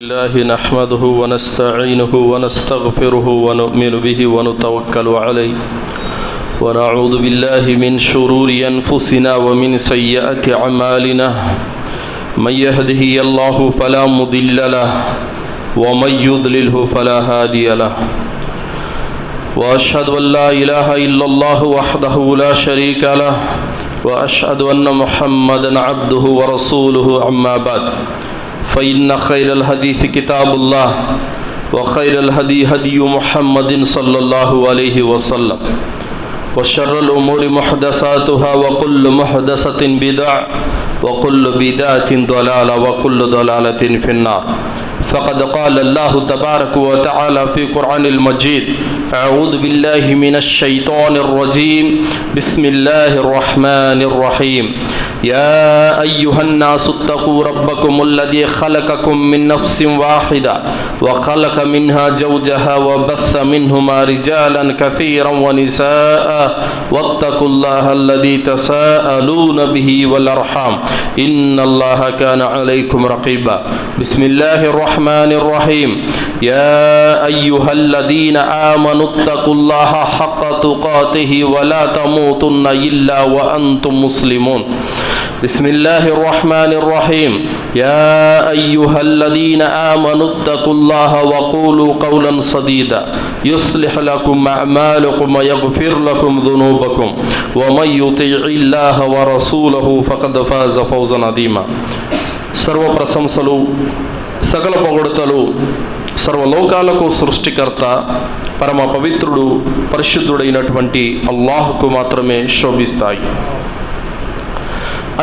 الله نحمده ونستعينه ونستغفره ونؤمن به ونتوكل عليه ونعوذ بالله من شرور أنفسنا ومن سيئات أعمالنا من يهده الله فلا مضل له ومن يضلله فلا هادي له وأشهد أن لا إله إلا الله وحده لا شريك له وأشهد أن محمدا عبده ورسوله أما بعد فإن خير الحديث كتاب الله وخير الهدي هدي محمد صلى الله عليه وسلم وشر الأمور محدثاتها وكل محدثة بدعة وكل بدعة ضلالة وكل ضلالة في النار فقد قال الله تبارك وتعالى في قرآن المجيد أعوذ بالله من الشيطان الرجيم بسم الله الرحمن الرحيم يا أيها الناس اتقوا ربكم الذي خلقكم من نفس واحدة وخلق منها زوجها وبث منهما رجالا كثيرا ونساء واتقوا الله الذي تساءلون به والأرحام إن الله كان عليكم رقيبا بسم الله الرحمن الرحيم يا أيها الذين آمنوا اتقوا الله حق تقاته ولا تموتن إلا وأنتم مسلمون بسم الله الرحمن الرحيم يا أيها الذين آمنوا اتقوا الله وقولوا قولا سديدا يصلح لكم أعمالكم ويغفر لكم ذنوبكم ومن يطيع الله ورسوله فقد فاز فوزا عظيما సర్వ ప్రశంసలు సకల పొగడుతలు సర్వలోకాలకు సృష్టికర్త పరమ పవిత్రుడు పరిశుద్ధుడైనటువంటి అల్లాహ్కు మాత్రమే శోభిస్తాయి.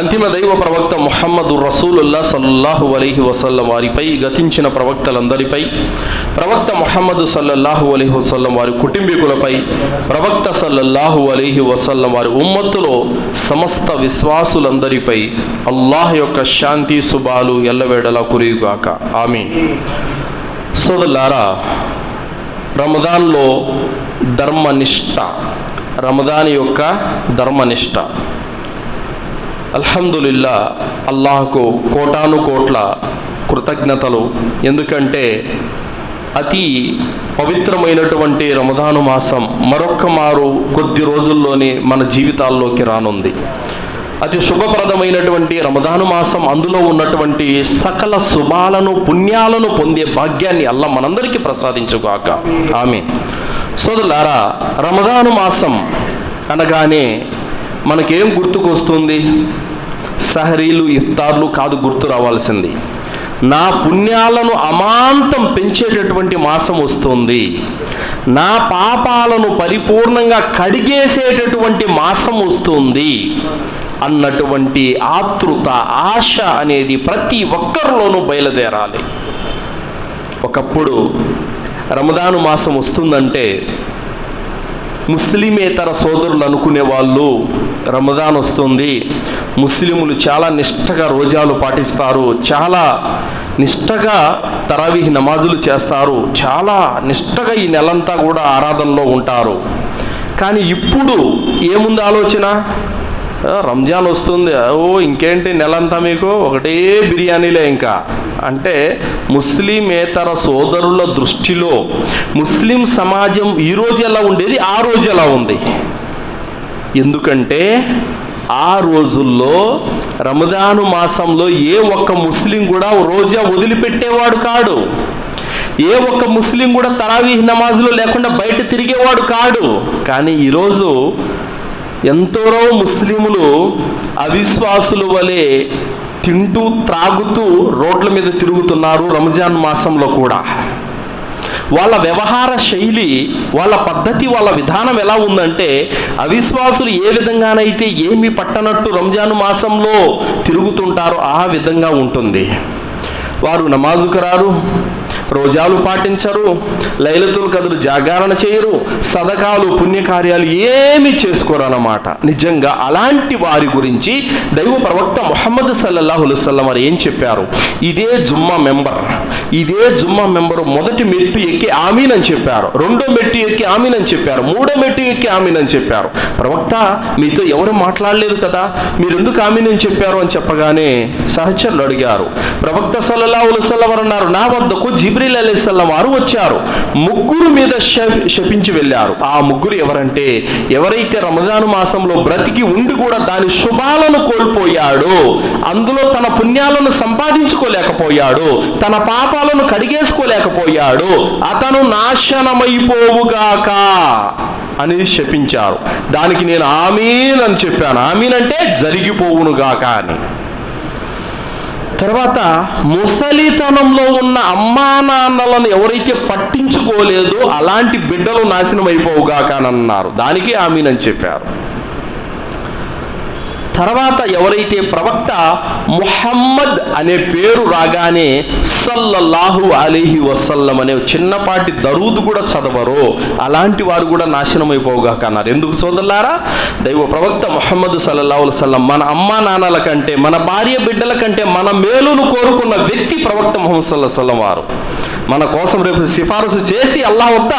అంతిమ దైవ ప్రవక్త ముహమ్మదు రసూలుల్లా సల్లల్లాహు అలైహి వసల్లం వారిపై, గతించిన ప్రవక్తలందరిపై, ప్రవక్త ముహమ్మదు సల్లల్లాహు అలైహి వసల్లం వారి కుటుంబీకులపై, ప్రవక్త సల్లల్లాహు అలైహి వసల్లం వారి ఉమ్మత్తులో సమస్త విశ్వాసులందరిపై అల్లాహ్ యొక్క శాంతి శుభాలు ఎల్లవేళలా కురియుగాక. ఆమీన్. సోదరులారా, రమదాన్లో ధర్మనిష్ట, రమదాన్ యొక్క ధర్మనిష్ట. అల్హమ్దులిల్లా, అల్లాహ్కు కోటాను కోట్ల కృతజ్ఞతలు. ఎందుకంటే అతి పవిత్రమైనటువంటి రమదాను మాసం మరొక్క మారు కొద్ది రోజుల్లోనే మన జీవితాల్లోకి రానుంది. అతి శుభప్రదమైనటువంటి రమదాను మాసం, అందులో ఉన్నటువంటి సకల శుభాలను పుణ్యాలను పొందే భాగ్యాన్ని అల్లాహ్ మనందరికీ ప్రసాదించుగాక. ఆమీన్. సోదరులారా, రమదాను మాసం అనగానే మనకేం గుర్తుకొస్తుంది? సహరీలు, ఇఫ్తార్లు కాదు గుర్తు రావాల్సింది. నా పుణ్యాలను అమాంతం పెంచేటటువంటి మాసం వస్తుంది, నా పాపాలను పరిపూర్ణంగా కడిగేసేటటువంటి మాసం వస్తుంది అన్నటువంటి ఆతృత, ఆశ అనేది ప్రతి ఒక్కరిలోనూ బయలుదేరాలి. ఒకప్పుడు రమదాను మాసం వస్తుందంటే ముస్లిమేతర సోదరులు అనుకునే వాళ్ళు, రమదాన్ వస్తుంది, ముస్లిములు చాలా నిష్టగా రోజాలు పాటిస్తారు, చాలా నిష్టగా తరావీహ్ నమాజులు చేస్తారు, చాలా నిష్టగా ఈ నెలంతా కూడా ఆరాధనలో ఉంటారు. కానీ ఇప్పుడు ఏముంది ఆలోచన? రంజాన్ వస్తుంది, ఓ ఇంకేంటి నెలంతా మీకు ఒకటే బిర్యానీలే ఇంకా అంటే, ముస్లిమేతర సోదరుల దృష్టిలో ముస్లిం సమాజం ఈరోజు ఎలా ఉండేది, ఆ రోజు ఎలా ఉంది. ఎందుకంటే ఆ రోజుల్లో రమదాను మాసంలో ఏ ఒక్క ముస్లిం కూడా రోజా వదిలిపెట్టేవాడు కాడు, ఏ ఒక్క ముస్లిం కూడా తరావీహ్ నమాజులు లేకుండా బయట తిరిగేవాడు కాడు. కానీ ఈరోజు ఎంతోరో ముస్లిములు అవిశ్వాసుల వలె తింటూ త్రాగుతూ రోడ్ల మీద తిరుగుతున్నారు. రంజాన్ మాసంలో కూడా వాళ్ళ వ్యవహార శైలి, వాళ్ళ పద్ధతి, వాళ్ళ విధానం ఎలా ఉందంటే, అవిశ్వాసులు ఏ విధంగానైతే ఏమి పట్టనట్టు రంజాన్ మాసంలో తిరుగుతుంటారో ఆ విధంగా ఉంటుంది. వారు నమాజుకు రారు, రోజాలు పాటించరు, లైలతుల్ కద్ర్ జాగరణ చేయరు, సదకాలు పుణ్యకార్యాలు ఏమి చేసుకోరు అన్నమాట. నిజంగా అలాంటి వారి గురించి దైవ ప్రవక్త ముహమ్మద్ సల్లల్లాహు అలైహి వసల్లం వారు ఏం చెప్పారు? ఇదే జుమ్మా మెంబర్, ఇదే జుమ్మా మెంబరు మొదటి మెట్టు ఎక్కి ఆమీన్ అని చెప్పారు, రెండో మెట్టు ఎక్కి ఆమీన్ అని చెప్పారు, మూడో మెట్టు ఎక్కి ఆమీన్ అని చెప్పారు. ప్రవక్త, మీతో ఎవరు మాట్లాడలేదు కదా, మీరు ఎందుకు ఆమీన్ అని చెప్పారు అని చెప్పగానే సహచరులు అడిగారు. ప్రవక్త సల్లల్లాహు అలైహి వసల్లం అన్నారు, నా వద్దకు జిబ్రీల్ అలైహిస్సలాం వారు వచ్చారు, ముగ్గురు మీద శపించి వెళ్ళారు. ఆ ముగ్గురు ఎవరంటే, ఎవరైతే రమజాను మాసంలో బ్రతికి ఉండి కూడా దాని శుభాలను కోల్పోయాడో, అందులో తన పుణ్యాలను సంపాదించుకోలేకపోయాడు, తన పాపాలను కడిగేసుకోలేకపోయాడు, అతను నాశనమైపోవుగాక అని శపించారు. దానికి నేను ఆమీన్ అని చెప్పాను. ఆమీన్ అంటే జరిగిపోవునుగాక అని. తర్వాత ముసలితనంలో ఉన్న అమ్మా నాన్నలను ఎవరైతే పట్టించుకోలేదో అలాంటి బిడ్డలు నాశనం అయిపోవుగాక అని అన్నారు. దానికి ఆమీన్ అని చెప్పారు. తర్వాత ఎవరైతే ప్రవక్త ముహమ్మద్ అనే పేరు రాగానే సల్లల్లాహు అలైహి వసల్లం అనే చిన్నపాటి దరూద్ కూడా చదవరో అలాంటి వారు కూడా నాశనం అయిపోగాక అన్నారు. ఎందుకు సోదరులారా? దైవ ప్రవక్త ముహమ్మద్ సల్లల్లాహు అలైహి వసల్లం మన అమ్మా నాన్నల కంటే, మన భార్య బిడ్డల కంటే మన మేలును కోరుకున్న వ్యక్తి ప్రవక్త ముహమ్మద్ సల్లల్లాహు అలైహి వసల్లం వారు. మన కోసం రేపు సిఫారసు చేసి అల్లాహ్ వద్ద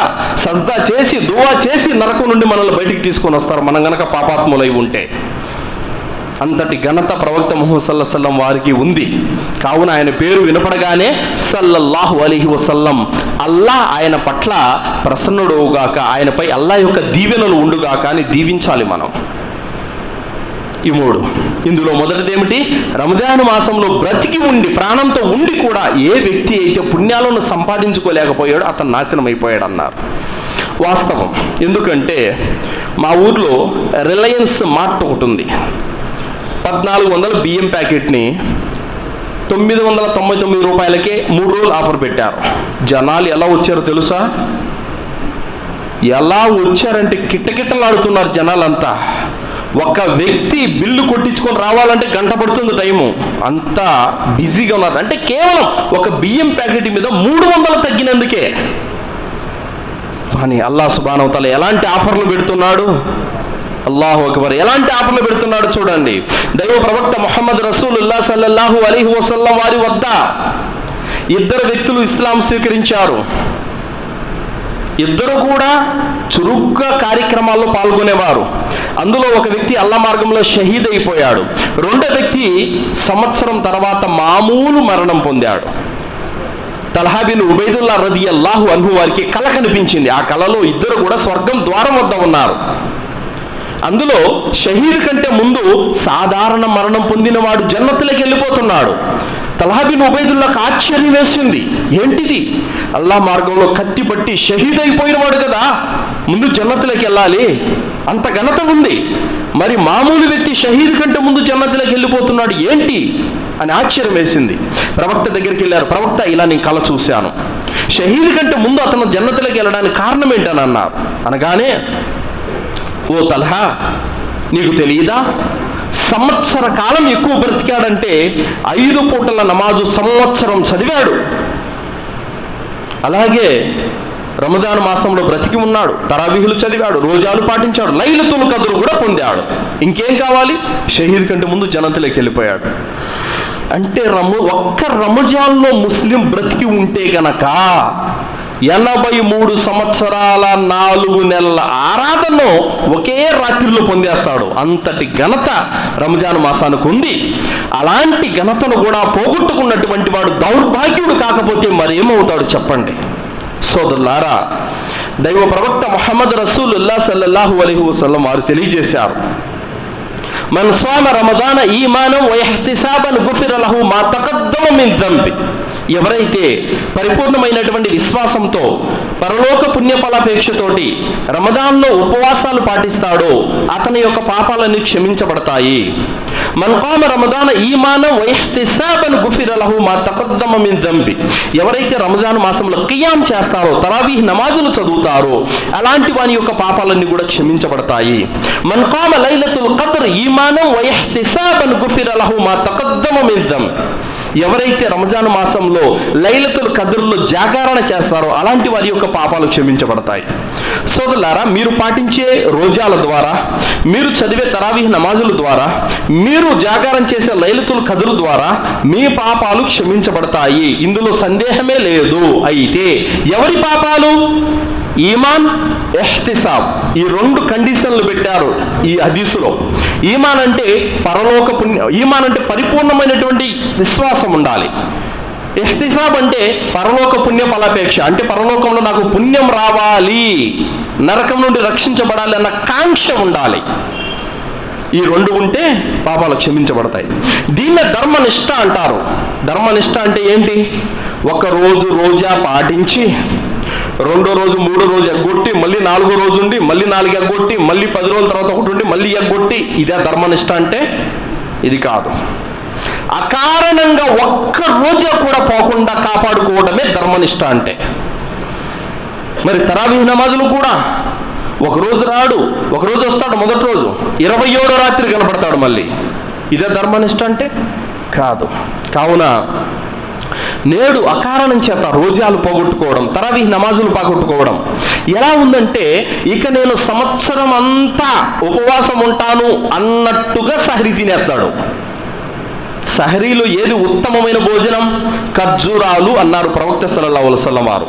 సజ్దా చేసి దువా చేసి నరకం నుండి మనల్ని బయటికి తీసుకొని వస్తారు, మనం గనక పాపాత్ములై ఉంటే. అంతటి ఘనత ప్రవక్త ముహమ్మద్ సల్లల్లాహు అలైహి వసల్లం వారికి ఉంది. కావున ఆయన పేరు వినపడగానే సల్లల్లాహు అలైహి వసల్లం, అల్లాహ్ ఆయన పట్ల ప్రసన్నుడవుగాక, ఆయనపై అల్లాహ్ యొక్క దీవెనలు ఉండుగాక అని దీవించాలి మనం. ఈ మూడు. ఇందులో మొదటిది ఏమిటి? రంజాన్ మాసంలో బ్రతికి ఉండి ప్రాణంతో ఉండి కూడా ఏ వ్యక్తి అయితే పుణ్యాలను సంపాదించుకోలేకపోయాడో అతను నాశనం అయిపోయాడు అన్నారు. వాస్తవం. ఎందుకంటే మా ఊర్లో రిలయన్స్ మార్ట్ ఒకటి ఉంది. 1400 బియ్యం ప్యాకెట్ని 999 రూపాయలకే 3 రోజులు ఆఫర్ పెట్టారు. జనాలు ఎలా వచ్చారో తెలుసా? ఎలా వచ్చారంటే కిట్టకిట్టలాడుతున్నారు జనాలంతా. ఒక వ్యక్తి బిల్లు కొట్టించుకొని రావాలంటే గంట పడుతుంది టైము, అంతా బిజీగా ఉన్నారు. అంటే కేవలం ఒక బియ్యం ప్యాకెట్ మీద 300 తగ్గినందుకే. కానీ అల్లాహ్ సుబ్హానహు వ తఆలా ఎలాంటి ఆఫర్లు పెడుతున్నాడు? అల్లాహు అక్బర్, ఎలాంటి ఆఫర్లు పెడుతున్నాడు చూడండి. దైవ ప్రవక్త ముహమ్మద్ రసూలుల్లాహ్ సల్లల్లాహు అలైహి వసల్లం వారి వద్ద 2 వ్యక్తులు ఇస్లాం స్వీకరించారు. 2 కూడా చురుగ్గా కార్యక్రమాల్లో పాల్గొనేవారు. అందులో ఒక వ్యక్తి అల్లా మార్గంలో షహీద్ అయిపోయాడు. 2వ వ్యక్తి సంవత్సరం తర్వాత మామూలు మరణం పొందాడు. తల్హా బిన్ ఉబైదుల్లా రదియల్లాహు అన్హు వారికి కల కనిపించింది. ఆ కలలో 2 కూడా స్వర్గం ద్వారం వద్ద ఉన్నారు. అందులో షహీద్ కంటే ముందు సాధారణ మరణం పొందినవాడు జన్నతులకు వెళ్ళిపోతున్నాడు. తల్హా బిన్ ఉబైదుల్లాకు ఆశ్చర్యం వేసింది. ఏంటిది? అల్లా మార్గంలో కత్తి పట్టి షహీద్ అయిపోయినవాడు కదా, ముందు జన్నతులకు వెళ్ళాలి, అంత ఘనత ఉంది. మరి మామూలు వ్యక్తి షహీద్ కంటే ముందు జన్నతులకు వెళ్ళిపోతున్నాడు ఏంటి అని ఆశ్చర్యం వేసింది. ప్రవక్త దగ్గరికి వెళ్ళారు. ప్రవక్త, ఇలా నేను కల చూశాను, షహీద్ కంటే ముందు అతను జన్నతులకు వెళ్ళడానికి కారణం ఏంటని అన్నారు. అనగానే, ఓ తల్హా, నీకు తెలియదా, సంవత్సర కాలం ఎక్కువ బ్రతికాడంటే 5 పూటల నమాజు సంవత్సరం చదివాడు. అలాగే రమజాన్ మాసంలో బ్రతికి ఉన్నాడు, తరావీహులు చదివాడు, రోజాలు పాటించాడు, లైలతుల్ కద్ర్ కూడా పొందాడు. ఇంకేం కావాలి? షహీద్ కంటే ముందు జన్నతులకు వెళ్ళిపోయాడు. అంటే ఒక్క రమజాన్లో ముస్లిం బ్రతికి ఉంటే గనక 83 సంవత్సరాల 4 నెలల ఆరాధనను ఒకే రాత్రిలో పొందేస్తాడు. అంతటి ఘనత రంజాన్ మాసానికి ఉంది. అలాంటి ఘనతను కూడా పోగొట్టుకున్నటువంటి వాడు దౌర్భాగ్యుడు కాకపోతే మరేమవుతాడు చెప్పండి సోదరులారా? దైవ ప్రవక్త ముహమ్మద్ రసూలుల్లాహ్ సల్లల్లాహు అలైహి వసల్లం వారు తెలియజేశారు, మన్ సామ రమదాన ఈమానం వ ఇహ్తిసాబన్ గుఫిర లహు మా తఖద్దమ మిన్ దంబి. ఎవరైతే పరిపూర్ణమైనటువంటి విశ్వాసంతో పరలోక పుణ్యఫలాపేక్షతోటి రమదాన్లో ఉపవాసాలు పాటిస్తాడో అతని యొక్క పాపాలన్నీ క్షమించబడతాయి. మన్ ఖామ రమదాన ఈమానం వ ఇహ్తిసాబన్ గుఫిర లహు మా తఖద్దమ మిన్ దంబి. ఎవరైతే రమజాన్ మాసంలో ఖియాం చేస్తారో, తరావీహ్ నమాజులు చదువుతారో అలాంటి వాని యొక్క పాపాలన్నీ కూడా క్షమించబడతాయి. మన్ ఖామ లైలతుల్ ఖద్ర్ ఈమానం వ ఇహ్తిసాబన్ గుఫిర లహు మా తఖద్దమ మిన్ దమ్. ఎవరైతే రంజాన్ మాసంలో లైలతుల్ ఖద్ర్లో జాగరణ చేస్తారో అలాంటి వారి యొక్క పాపాలు క్షమించబడతాయి. సోదరులారా, మీరు పాటించే రోజాల ద్వారా, మీరు చదివే తరావీహ్ నమాజుల ద్వారా, మీరు జాగరణ చేసే లైలతుల్ ఖద్ర్ ద్వారా మీ పాపాలు క్షమించబడతాయి, ఇందులో సందేహమే లేదు. అయితే ఎవరి పాపాలు? ఈమాన్, ఇహ్తిసాబ్, ఈ రెండు కండిషన్లు పెట్టారు ఈ హదీసులో. ఈమాన్ అంటే పరలోక పుణ్యం, ఈమాన్ అంటే పరిపూర్ణమైనటువంటి విశ్వాసం ఉండాలి. ఇహ్తిసాబ్ అంటే పరలోక పుణ్య ఫలాపేక్ష, అంటే పరలోకంలో నాకు పుణ్యం రావాలి, నరకం నుండి రక్షించబడాలి అన్న కాంక్ష ఉండాలి. ఈ రెండు ఉంటే పాపాలు క్షమించబడతాయి. దీన్నే ధర్మనిష్ట అంటారు. ధర్మనిష్ట అంటే ఏంటి? ఒక రోజు రోజా పాటించి, రెండో రోజు మూడో రోజు ఎగ్గొట్టి, మళ్ళీ నాలుగో రోజు ఉండి, మళ్ళీ 4 ఎగ్గొట్టి, మళ్ళీ 10 రోజుల తర్వాత ఒకటి ఉండి, మళ్ళీ ఎగ్గొట్టి, ఇదే ధర్మనిష్ట అంటే? ఇది కాదు. అకారణంగా ఒక్క రోజు కూడా పోకుండా కాపాడుకోవడమే ధర్మనిష్ట అంటే. మరి తరావీహ్ నమాజులు కూడా ఒకరోజు రాడు, ఒకరోజు వస్తాడు, మొదటి రోజు 27వ రాత్రి కనపడతాడు మళ్ళీ. ఇదే ధర్మనిష్ట అంటే? కాదు. కావున నేడు అకారణం చేత రోజాలు పోగొట్టుకోవడం, తరావీహ్ నమాజులు పోగొట్టుకోవడం ఎలా ఉందంటే, ఇక నేను సంవత్సరం అంతా ఉపవాసం ఉంటాను అన్నట్టుగా సహరీ తినేస్తాడు. సహరీలో ఏది ఉత్తమమైన భోజనం? ఖర్జూరాలు అన్నారు ప్రవక్త సల్లల్లాహు అలైహి వసల్లం వారు.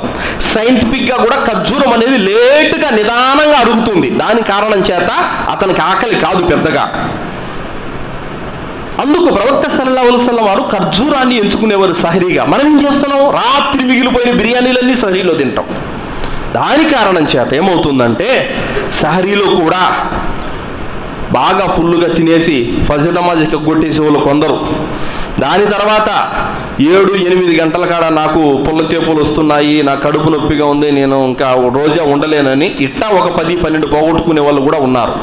సైంటిఫిక్గా కూడా ఖర్జూరం అనేది లేటుగా నిదానంగా అరుగుతుంది. దాని కారణం చేత అతనికి ఆకలి కాదు పెద్దగా. అందుకు ప్రవక్త సల్లల్లాహు అలైహి వసల్లం వారు ఖర్జూరాన్ని ఎంచుకునేవారు సహరీగా. మనం ఏం చేస్తున్నాం? రాత్రి మిగిలిపోయిన బిర్యానీలన్నీ సహరీలో తింటాం. దాని కారణం చేత ఏమవుతుందంటే, సహరీలో కూడా బాగా ఫుల్లుగా తినేసి ఫజర్ నమాజ్ ఎగ్గొట్టేసే వాళ్ళు కొందరు, దాని తర్వాత 7-8 గంటల కాడ నాకు పుల్లతేపులు వస్తున్నాయి, నా కడుపు నొప్పిగా ఉంది, నేను ఇంకా రోజా ఉండలేనని ఇట్టా ఒక 10-12 పోగొట్టుకునే వాళ్ళు కూడా ఉన్నారు.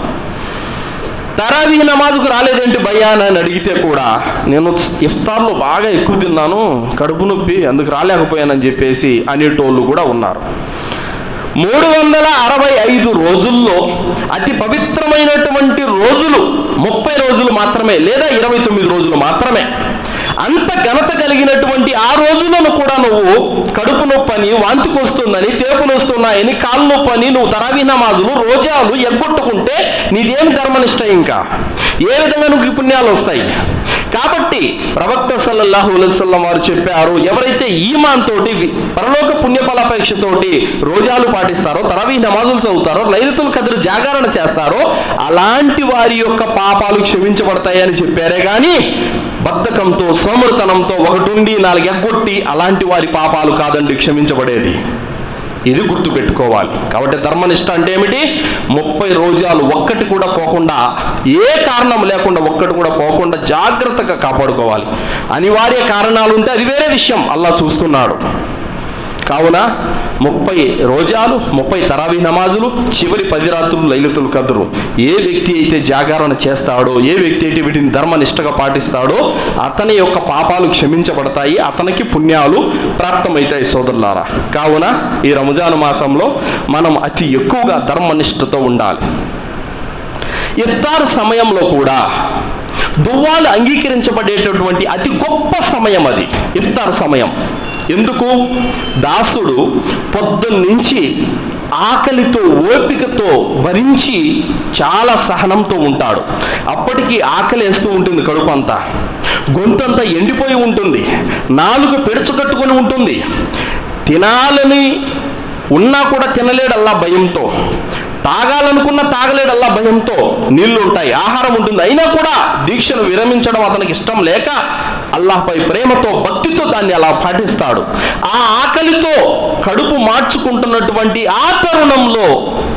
తరావీహ్ నమాజుకు రాలేదేంటి భయ్యా అని అడిగితే కూడా, నేను ఇఫ్తార్లో బాగా ఎక్కువ తిన్నాను, కడుపు నొప్పి, అందుకు రాలేకపోయానని చెప్పేసి అనేటోళ్ళు కూడా ఉన్నారు. 365 రోజుల్లో అతి పవిత్రమైనటువంటి రోజులు 30 రోజులు మాత్రమే, లేదా 29 రోజులు మాత్రమే. అంత ఘనత కలిగినటువంటి ఆ రోజులను కూడా నువ్వు కడుపు నొప్పని, వాంతికి వస్తుందని, తేపులు వస్తున్నాయని, కాళ్ళు నొప్పని నువ్వు తరావీహ్ నమాజులు, రోజాలు ఎగ్గొట్టుకుంటే నీదేమి ధర్మనిష్ట? ఇంకా ఏ విధంగా నువ్వు పుణ్యాలు వస్తాయి? కాబట్టి ప్రవక్త సల్లల్లాహు అలైహి వసల్లం వారు చెప్పారు, ఎవరైతే ఈమాన్ తోటి, పరలోక పుణ్యఫలాపేక్షతోటి రోజాలు పాటిస్తారో, తరావీహ్ నమాజులు చదువుతారో, లైలతుల్ ఖద్ర్ జాగరణ చేస్తారో అలాంటి వారి యొక్క పాపాలు క్షమించబడతాయని చెప్పారే కానీ బద్ధకంతో, సోమరితనంతో 1-4 ఎగ్గొట్టి అలాంటి వారి పాపాలు కాదండి క్షమించబడేది. ఇది గుర్తుపెట్టుకోవాలి. కాబట్టి ధర్మనిష్ట అంటే ఏమిటి? 30 రోజాలు ఒక్కటి కూడా పోకుండా, ఏ కారణం లేకుండా ఒక్కటి కూడా పోకుండా జాగ్రత్తగా కాపాడుకోవాలి. అనివార్య కారణాలు ఉంటే అది వేరే విషయం, అల్లాహ్ చూస్తున్నాడు. కావున 30 రోజాలు, 30 తరావీహ్ నమాజులు, చివరి 10 రాత్రులు లైలతుల్ ఖద్ర్. ఏ వ్యక్తి అయితే జాగరణ చేస్తాడో, ఏ వ్యక్తి అయితే వీటిని ధర్మనిష్టగా పాటిస్తాడో అతని యొక్క పాపాలు క్షమించబడతాయి, అతనికి పుణ్యాలు ప్రాప్తమవుతాయి. సోదరులారా, కావున ఈ రంజాన్ మాసంలో మనం అతి ఎక్కువగా ధర్మనిష్టతో ఉండాలి. ఇఫ్తార్ సమయంలో కూడా దువ్వాలు అంగీకరించబడేటటువంటి అతి గొప్ప సమయం అది ఇఫ్తార్ సమయం. ఎందుకు? దాసుడు పొద్దున్నుంచి ఆకలితో, ఓపికతో భరించి చాలా సహనంతో ఉంటాడు. అప్పటికి ఆకలి వేస్తూ ఉంటుంది, కడుపు అంతా, గొంతంతా ఎండిపోయి ఉంటుంది, నాలుక పెడుచుకట్టుకొని ఉంటుంది, తినాలని ఉన్నా కూడా తినలేడల్లా భయంతో, తాగాలనుకున్న తాగలేడల్లా భయంతో. నీళ్లు ఉంటాయి, ఆహారం ఉంటుంది, అయినా కూడా దీక్షను విరమించడం అతనికి ఇష్టం లేక అల్లాహ్పై ప్రేమతో, భక్తితో దాన్ని అలా పాటిస్తాడు. ఆ ఆకలితో కడుపు మార్చుకుంటున్నటువంటి ఆ తరుణంలో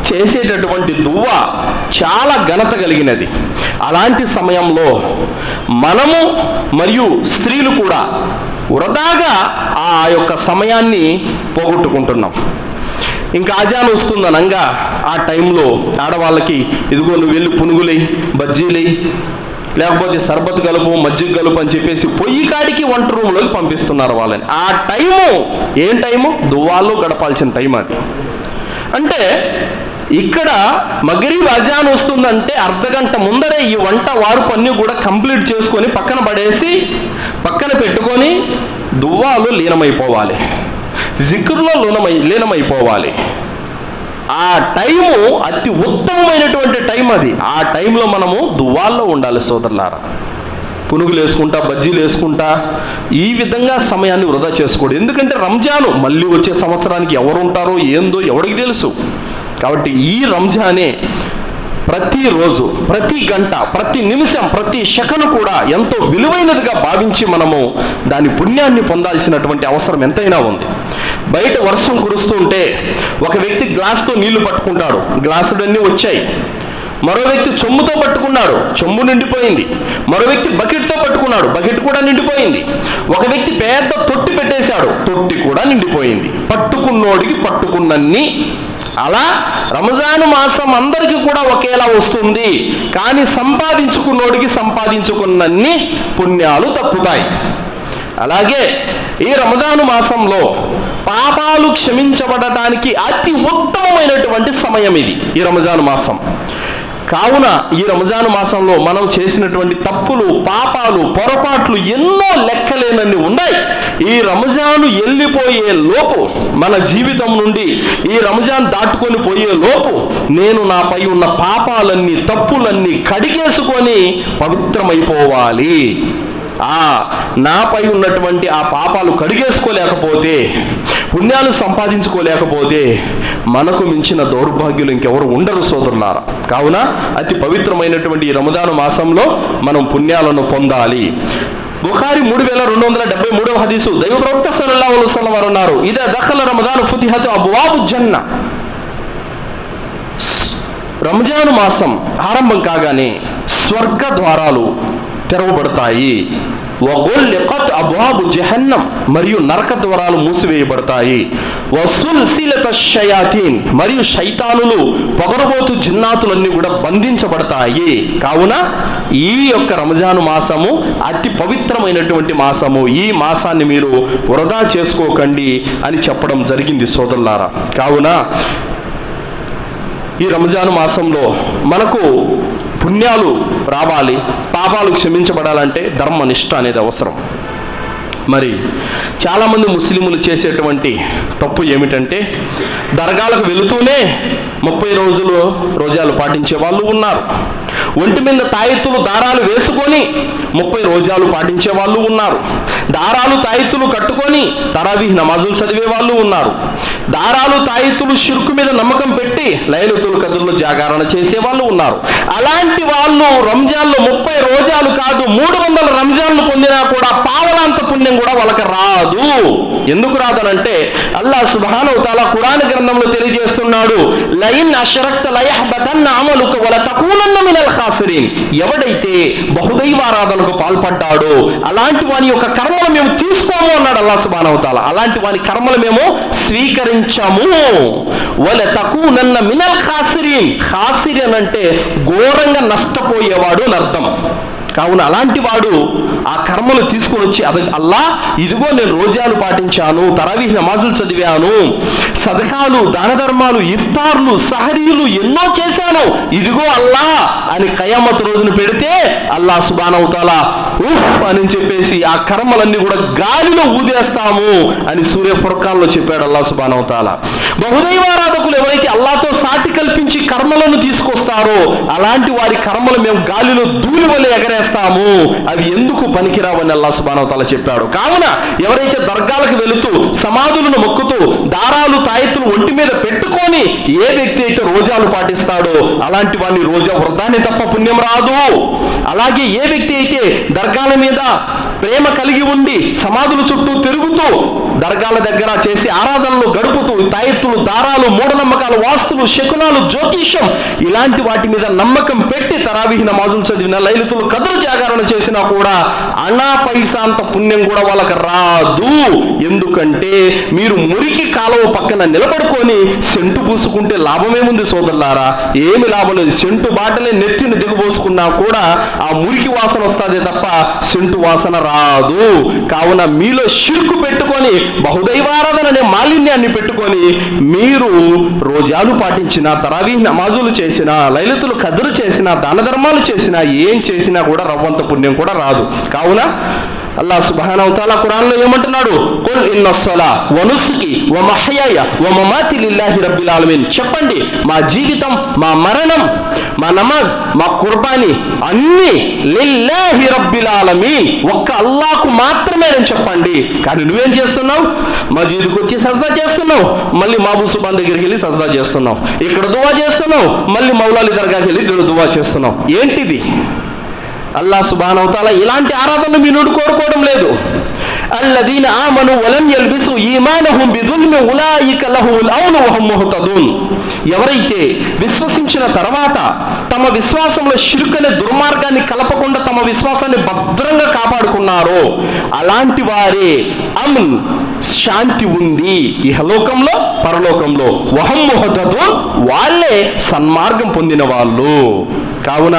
చేసేటటువంటి దువ్వ చాలా ఘనత కలిగినది. అలాంటి సమయంలో మనము మరియు స్త్రీలు కూడా వృధాగా ఆ యొక్క సమయాన్ని పోగొట్టుకుంటున్నాం. ఇంకా అజాన్ వస్తుందనంగా ఆ టైంలో ఆడవాళ్ళకి ఇదిగో నువ్వు వెళ్ళి పునుగులై, బజ్జీలై, లేకపోతే సర్బత్ కలుపు, మజ్జిగ కలుపు అని చెప్పేసి పొయ్యి కాడికి వంట రూమ్లోకి పంపిస్తున్నారు వాళ్ళని. ఆ టైము ఏం టైము? దువ్వాల్లో గడపాల్సిన టైం అది. అంటే ఇక్కడ మగరీబ్ అజాన్ వస్తుందంటే అర్ధగంట ముందరే ఈ వంట వార్పు అన్నీ కూడా కంప్లీట్ చేసుకొని పక్కన పడేసి పక్కన పెట్టుకొని దువ్వాలో లీనమైపోవాలి, జిక్రులో లీనమైపోవాలి. ఆ టైము అతి ఉత్తమమైనటువంటి టైం అది. ఆ టైంలో మనము దువ్వాల్లో ఉండాలి సోదరులారా. పునుగులు వేసుకుంటా, బజ్జీలు వేసుకుంటా ఈ విధంగా సమయాన్ని వృధా చేసుకోడు. ఎందుకంటే రంజాను మళ్ళీ వచ్చే సంవత్సరానికి ఎవరు ఉంటారో ఏందో ఎవరికి తెలుసు. కాబట్టి ఈ రంజానే ప్రతిరోజు, ప్రతి గంట, ప్రతి నిమిషం, ప్రతి సెకను కూడా ఎంతో విలువైనదిగా భావించి మనము దాని పుణ్యాన్ని పొందాల్సినటువంటి అవసరం ఎంతైనా ఉంది. బయట వర్షం కురుస్తుంటే ఒక వ్యక్తి గ్లాసుతో నీళ్లు పట్టుకుంటాడు, గ్లాసులన్నీ వచ్చాయి. మరో వ్యక్తి చెంబుతో పట్టుకున్నాడు, చెంబు నిండిపోయింది. మరో వ్యక్తి బకెట్తో పట్టుకున్నాడు, బకెట్ కూడా నిండిపోయింది. ఒక వ్యక్తి పెద్ద తొట్టి పెట్టేశాడు, తొట్టి కూడా నిండిపోయింది. పట్టుకున్నోడికి పట్టుకున్నన్ని. అలా రంజాను మాసం అందరికీ కూడా ఒకేలా వస్తుంది, కానీ సంపాదించుకున్నోడికి సంపాదించుకున్నన్ని పుణ్యాలు తప్పుతాయి. అలాగే ఈ రంజాను మాసంలో పాపాలు క్షమించబడటానికి అతి ఉత్తమమైనటువంటి సమయం ఇది, ఈ రంజాను మాసం. కావున ఈ రంజాను మాసంలో మనం చేసినటువంటి తప్పులు, పాపాలు, పొరపాట్లు ఎన్నో లెక్కలేనన్ని ఉన్నాయి. ఈ రంజాను వెళ్ళిపోయే లోపు, మన జీవితం నుండి ఈ రంజాన్ దాటుకొని పోయే లోపు నేను నాపై ఉన్న పాపాలన్నీ, తప్పులన్నీ కడిగేసుకొని పవిత్రమైపోవాలి. నాపై ఉన్నటువంటి ఆ పాపాలు కడిగేసుకోలేకపోతే, పుణ్యాలు సంపాదించుకోలేకపోతే మనకు మించిన దౌర్భాగ్యులు ఇంకెవరు ఉండరు సోదరులారా. కావున అతి పవిత్రమైనటువంటి ఈ రంజాను మాసంలో మనం పుణ్యాలను పొందాలి. బుఖారీ 3273వ హదీసు, దైవ ప్రవక్త సల్లల్లాహు అలైహి వసల్లం వారు అన్నారు, ఇదా దఖల రమదాను ఫుతిహత్ అబ్వాబు జన్న. రంజాను మాసం ఆరంభం కాగానే స్వర్గ ద్వారాలు తెరవబడతాయి. వగుల్లికత్ అబ్వాబు జహన్నం, మరియు నరక ద్వారాలు మూసివేయబడతాయి. వసుల్సిలత షయాతీన్, మరియు శైతానులు, పొగరబోతు జిన్నాతులన్నీ కూడా బంధించబడతాయి. కావున ఈ యొక్క రంజాను మాసము అతి పవిత్రమైనటువంటి మాసము. ఈ మాసాన్ని మీరు వృధా చేసుకోకండి అని చెప్పడం జరిగింది సోదరులారా. కావున ఈ రంజాను మాసంలో మనకు పుణ్యాలు రావాలి, పాపాలు క్షమించబడాలంటే ధర్మనిష్ట అనేది అవసరం. మరి చాలామంది ముస్లింలు చేసేటువంటి తప్పు ఏమిటంటే, దర్గాలకు వెళుతూనే 30 రోజాలు పాటించే వాళ్ళు ఉన్నారు. ఒంటి మీద తాయెత్తులు, దారాలు వేసుకొని 30 రోజాలు పాటించే వాళ్ళు ఉన్నారు. దారాలు, తాయెత్తులు కట్టుకొని తరావీహ్ నమాజులు చదివే వాళ్ళు ఉన్నారు. దారాలు, తాయెత్తులు షిర్కు మీద నమ్మకం పెట్టి లైలతుల్ కద్ర్లో జాగరణ చేసే వాళ్ళు ఉన్నారు. అలాంటి వాళ్ళు రంజాన్లో 30 రోజాలు కాదు, 300 రంజాన్లు పొందినా కూడా పావలాంత పుణ్యం కూడా వాళ్ళకి రాదు. ఎందుకు రాదనంటే, అల్లాహ్ సుబ్హానహు వ తఆలా ఖురాన్ గ్రంథంలో తెలియజేస్తున్నాడు, లైన్ అష్రక్త లయహబతన్న అమలుక వల తకూనన్న మినల్ ఖాసిరీన్. ఎవడైతే బహుదైవారాధనకు పాల్పడ్డాడో అలాంటి వాని యొక్క కర్మలు మేము తీసుకోము అన్నాడు అల్లాహ్ సుబ్హానహు వ తఆలా. అలాంటి వాని కర్మలు మేము స్వీకరించము. వల తకూనన్న మినల్ ఖాసిరీన్. ఖాసిరీన్ అంటే ఘోరంగా నష్టపోయేవాడు అని అర్థం. కావున అలాంటి వాడు ఆ కర్మలు తీసుకొని వచ్చి, అల్లా ఇదిగో నేను రోజాలు పాటించాను, తరావీహ్ నమాజులు చదివాను, సదకాలు, దాన ధర్మాలు, ఇఫ్తార్లు, సహరీలు ఎన్నో చేశాను, ఇదిగో అల్లా అని కయామత్ రోజును పెడితే అల్లాహ్ సుబ్హానహు వ తఆలా ఉఫ్ అని చెప్పేసి ఆ కర్మలన్నీ కూడా గాలిలో ఊదేస్తాము అని సూర్య ఫుర్ఖాన్లో చెప్పాడు అల్లాహ్ సుబ్హానహు వ తఆలా. బహుదైవారాధకులు ఎవరైతే అల్లాహ్తో సాటి కల్పించి కర్మలను తీసుకొస్తారో అలాంటి వారి కర్మలు మేము గాలిలో ధూళి వలె ఎగరేస్తాము, అవి ఎందుకు పనికిరావని అల్లాహ్ సుబ్హానహు వ తఆలా చెప్పాడు. కావున ఎవరైతే దర్గాలకు వెళుతూ సమాధులను మొక్కుతూ దారాలు, తాయెత్తులు ఒంటి మీద పెట్టుకొని ఏ వ్యక్తి అయితే రోజాలు పాటిస్తాడో అలాంటి వాడిని రోజా వృధానే తప్ప పుణ్యం రాదు. అలాగే ఏ వ్యక్తి అయితే దర్గాల మీద ప్రేమ కలిగి ఉండి సమాధుల చుట్టూ తిరుగుతూ దర్గాల దగ్గర చేసి ఆరాధనలు గడుపుతూ తాయెత్తులు, దారాలు, మూఢనమ్మకాలు, వాస్తులు, శకునాలు, జ్యోతిష్యం ఇలాంటి వాటి మీద నమ్మకం పెట్టి తరావీహ్ నమాజులు చదివిన, లైలతుల్ కద్ర్ జాగరణ చేసినా కూడా అనా పైసా అంత పుణ్యం కూడా వాళ్ళకి రాదు. ఎందుకంటే మీరు మురికి కాలువ పక్కన నిలబడుకొని సెంటు పూసుకుంటే లాభమేముంది సోదరులారా? ఏమి లాభం లేదు. సెంటు బాటలే నెత్తిని దిగబోసుకున్నా కూడా ఆ మురికి వాసన వస్తుంది తప్ప సెంటు వాసన రాదు. కావున మీలో షిర్కు పెట్టుకొని బహుదైవారాధన అనే మాలిన్యాన్ని పెట్టుకొని మీరు రోజాలు పాటించినా, తరావీహ్ నమాజులు చేసినా, లైలతుల్ ఖద్ర్ చేసినా, దాన ధర్మాలు చేసినా, ఏం చేసినా కూడా రవ్వంత పుణ్యం కూడా రాదు. కావున అల్లాహ్ సుబ్హానహు వ తఆలా ఖురాన్లో ఏమంటున్నాడు? ఖుల్ ఇన్నస్సలా వ నుస్కి వ మహ్యాయ వ మమాతి లిల్లాహి రబ్బిల్ ఆలమీన్. చెప్పండి, మా జీవితం, మా మరణం, మా నమాజ్, మా కుర్బానీ అన్నీ లిల్లాహి రబ్బిల్ ఆలమీన్, ఒక్క అల్లాహ్కు మాత్రమే అని చెప్పండి. కానీ నువ్వేం చేస్తున్నావు? మస్జిద్కి వచ్చి సజ్దా చేస్తున్నావు, మళ్ళీ మాబూ సుబాన్ దగ్గరికి వెళ్ళి సజ్దా చేస్తున్నావు, ఇక్కడ దువా చేస్తున్నావు, మళ్ళీ మౌలాలి దర్గాకి వెళ్ళి దువా చేస్తున్నావు. ఏంటిది? అల్లాహ్ సుబ్హానహు వ తఆలా ఇలాంటి ఆరాధనలు మీ నుండి కోరుకోవడం లేదు. అల్లదీన ఆమను వలం యల్బిసు ఈమానహుం బిదుల్మి ఉలాయిక లహుముల్ అమ్ను వహుం ముహ్తదూన్. ఎవరైతే విశ్వసించిన తర్వాత తమ విశ్వాసంలో షిర్క్ అనే దుర్మార్గాన్ని కలపకుండా తమ విశ్వాసాన్ని భద్రంగా కాపాడుకున్నారో అలాంటి వారే అమ్న్, శాంతి ఉంది ఇహలోకంలో పరలోకంలో. వహం ముహ్తదూన్, వాళ్ళే సన్మార్గం పొందిన వాళ్ళు. కావున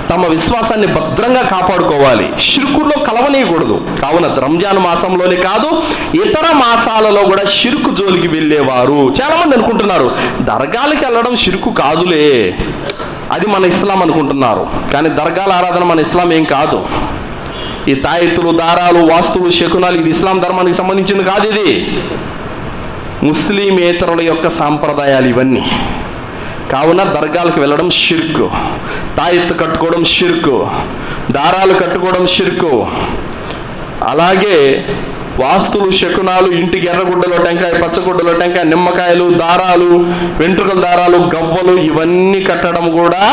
తమ విశ్వాసాన్ని భద్రంగా కాపాడుకోవాలి, షిర్కులో కలవనీయకూడదు. కావున రంజాన్ మాసంలోనే కాదు, ఇతర మాసాలలో కూడా షిర్కు జోలికి వెళ్ళేవారు చాలామంది అనుకుంటున్నారు దర్గాలకి వెళ్ళడం షిర్కు కాదులే, అది మన ఇస్లాం అనుకుంటున్నారు. కానీ దర్గాల ఆరాధన మన ఇస్లాం ఏం కాదు. ఈ తాయెత్తులు, దారాలు, వాస్తువులు, శకునాలు ఇది ఇస్లాం ధర్మానికి సంబంధించింది కాదు. ఇది ముస్లిమేతరుల యొక్క సాంప్రదాయాలు ఇవన్నీ. కావున దర్గాలకు వెళ్ళడం షిర్కు, తాయెత్తు కట్టుకోవడం షిర్కు, దారాలు కట్టుకోవడం షిర్కు, అలాగే వాస్తులు, శకునాలు, ఇంటికి ఎర్రగుడ్డలో టెంకాయ, పచ్చగుడ్డలో టెంకాయ, నిమ్మకాయలు, దారాలు, వెంట్రుకల దారాలు, గవ్వలు ఇవన్నీ కట్టడం కూడా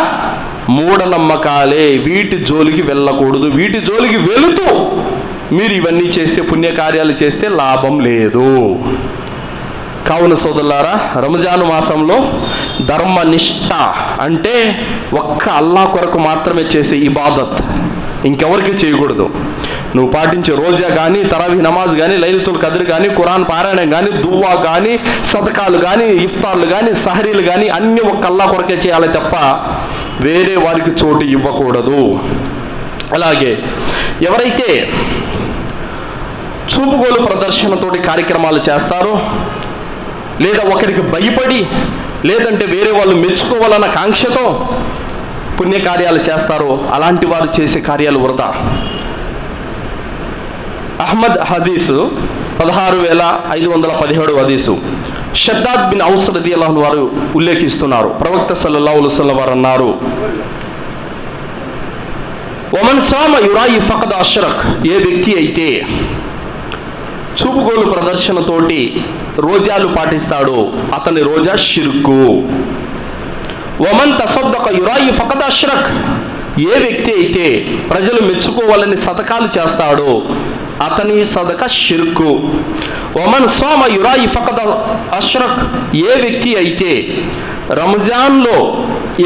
మూఢనమ్మకాలే. వీటి జోలికి వెళ్ళకూడదు. వీటి జోలికి వెళుతూ మీరు ఇవన్నీ చేస్తే, పుణ్యకార్యాలు చేస్తే లాభం లేదు. కావున సోదరులారా, రంజాను మాసంలో ధర్మనిష్ట అంటే ఒక్క అల్లాహ్ కొరకు మాత్రమే చేసే ఇబాదత్, ఇంకెవరికి చేయకూడదు. నువ్వు పాటించే రోజా కానీ, తరావీహ్ నమాజ్ కానీ, లైలతుల్ ఖద్ర్ కానీ, ఖురాన్ పారాయణం కానీ, దువ్వా కానీ, సదకాలు కానీ, ఇఫ్తార్లు కానీ, సహరీలు కానీ అన్నీ ఒక్క అల్లాహ్ కొరకే చేయాలి తప్ప వేరే వారికి చోటు ఇవ్వకూడదు. అలాగే ఎవరైతే చూపుగోలు ప్రదర్శనతోటి కార్యక్రమాలు చేస్తారో, లేదా ఒకరికి భయపడి, లేదంటే వేరే వాళ్ళు మెచ్చుకోవాలన్న కాంక్షతో పుణ్యకార్యాలు చేస్తారో అలాంటి వారు చేసే కార్యాలు వృధా. అహ్మద్ హదీసు 16,517 హదీసు షద్దాద్ బిన్ ఔస్ రదియల్లాహు అన్హు వారు ఉల్లేఖిస్తున్నారు. ప్రవక్త సల్లల్లాహు అలైహి వసల్లం వారు అన్నారు, వమన్ సామ యురాయి ఫఖద్ అష్రక్. ఏ వ్యక్తి అయితే చూపుగోలు ప్రదర్శనతోటి రోజాలు పాటిస్తాడో అతని రోజా షిర్కు. వమన్ తసద్దక యురాయి ఫఖద్ అష్రక్. ఏ వ్యక్తి అయితే ప్రజలు మెచ్చుకోవాలని సదకాలు చేస్తాడో అతని సదక షిర్కు. వమన్ సోమ యురాయి ఫఖద్ అష్రక్. ఏ వ్యక్తి అయితే రంజాన్లో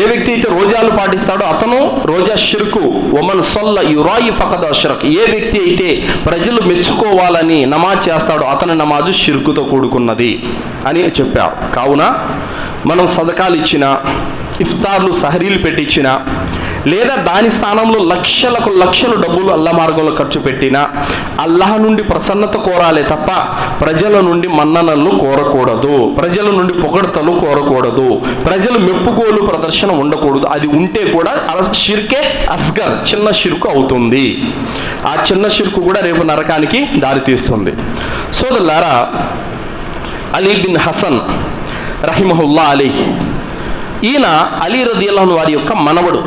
ఏ వ్యక్తి అయితే రోజాలు పాటిస్తాడో అతను రోజా షిర్కు. వమన్ సొల్ల యురాయి ఫఖద్ అష్రక్. ఏ వ్యక్తి అయితే ప్రజలు మెచ్చుకోవాలని నమాజ్ చేస్తాడో అతని నమాజు షిర్కుతో కూడుకున్నది అని చెప్పారు. కావున మనం సదకాలు ఇచ్చినా, ఇఫ్తార్లు, సహరీలు పెట్టించినా, లేదా దాని స్థానంలో లక్షలకు లక్షలు డబ్బులు అల్లాహ్ మార్గంలో ఖర్చు పెట్టినా అల్లాహ్ నుండి ప్రసన్నత కోరాలే తప్ప ప్రజల నుండి మన్ననలు కోరకూడదు, ప్రజల నుండి పొగడ్తలు కోరకూడదు, ప్రజలు మెప్పుకోలు ప్రదర్శన ఉండకూడదు. అది ఉంటే కూడా షిర్కే అస్గర్, చిన్న షిర్కు అవుతుంది. ఆ చిన్న షిర్కు కూడా రేపు నరకానికి దారితీస్తుంది. సోదరులారా, అలీ బిన్ హసన్ రహిమహుల్లా అలీహ్, ఈయన అలీ రదియల్లాహు అన్హు వారి యొక్క మనవడు.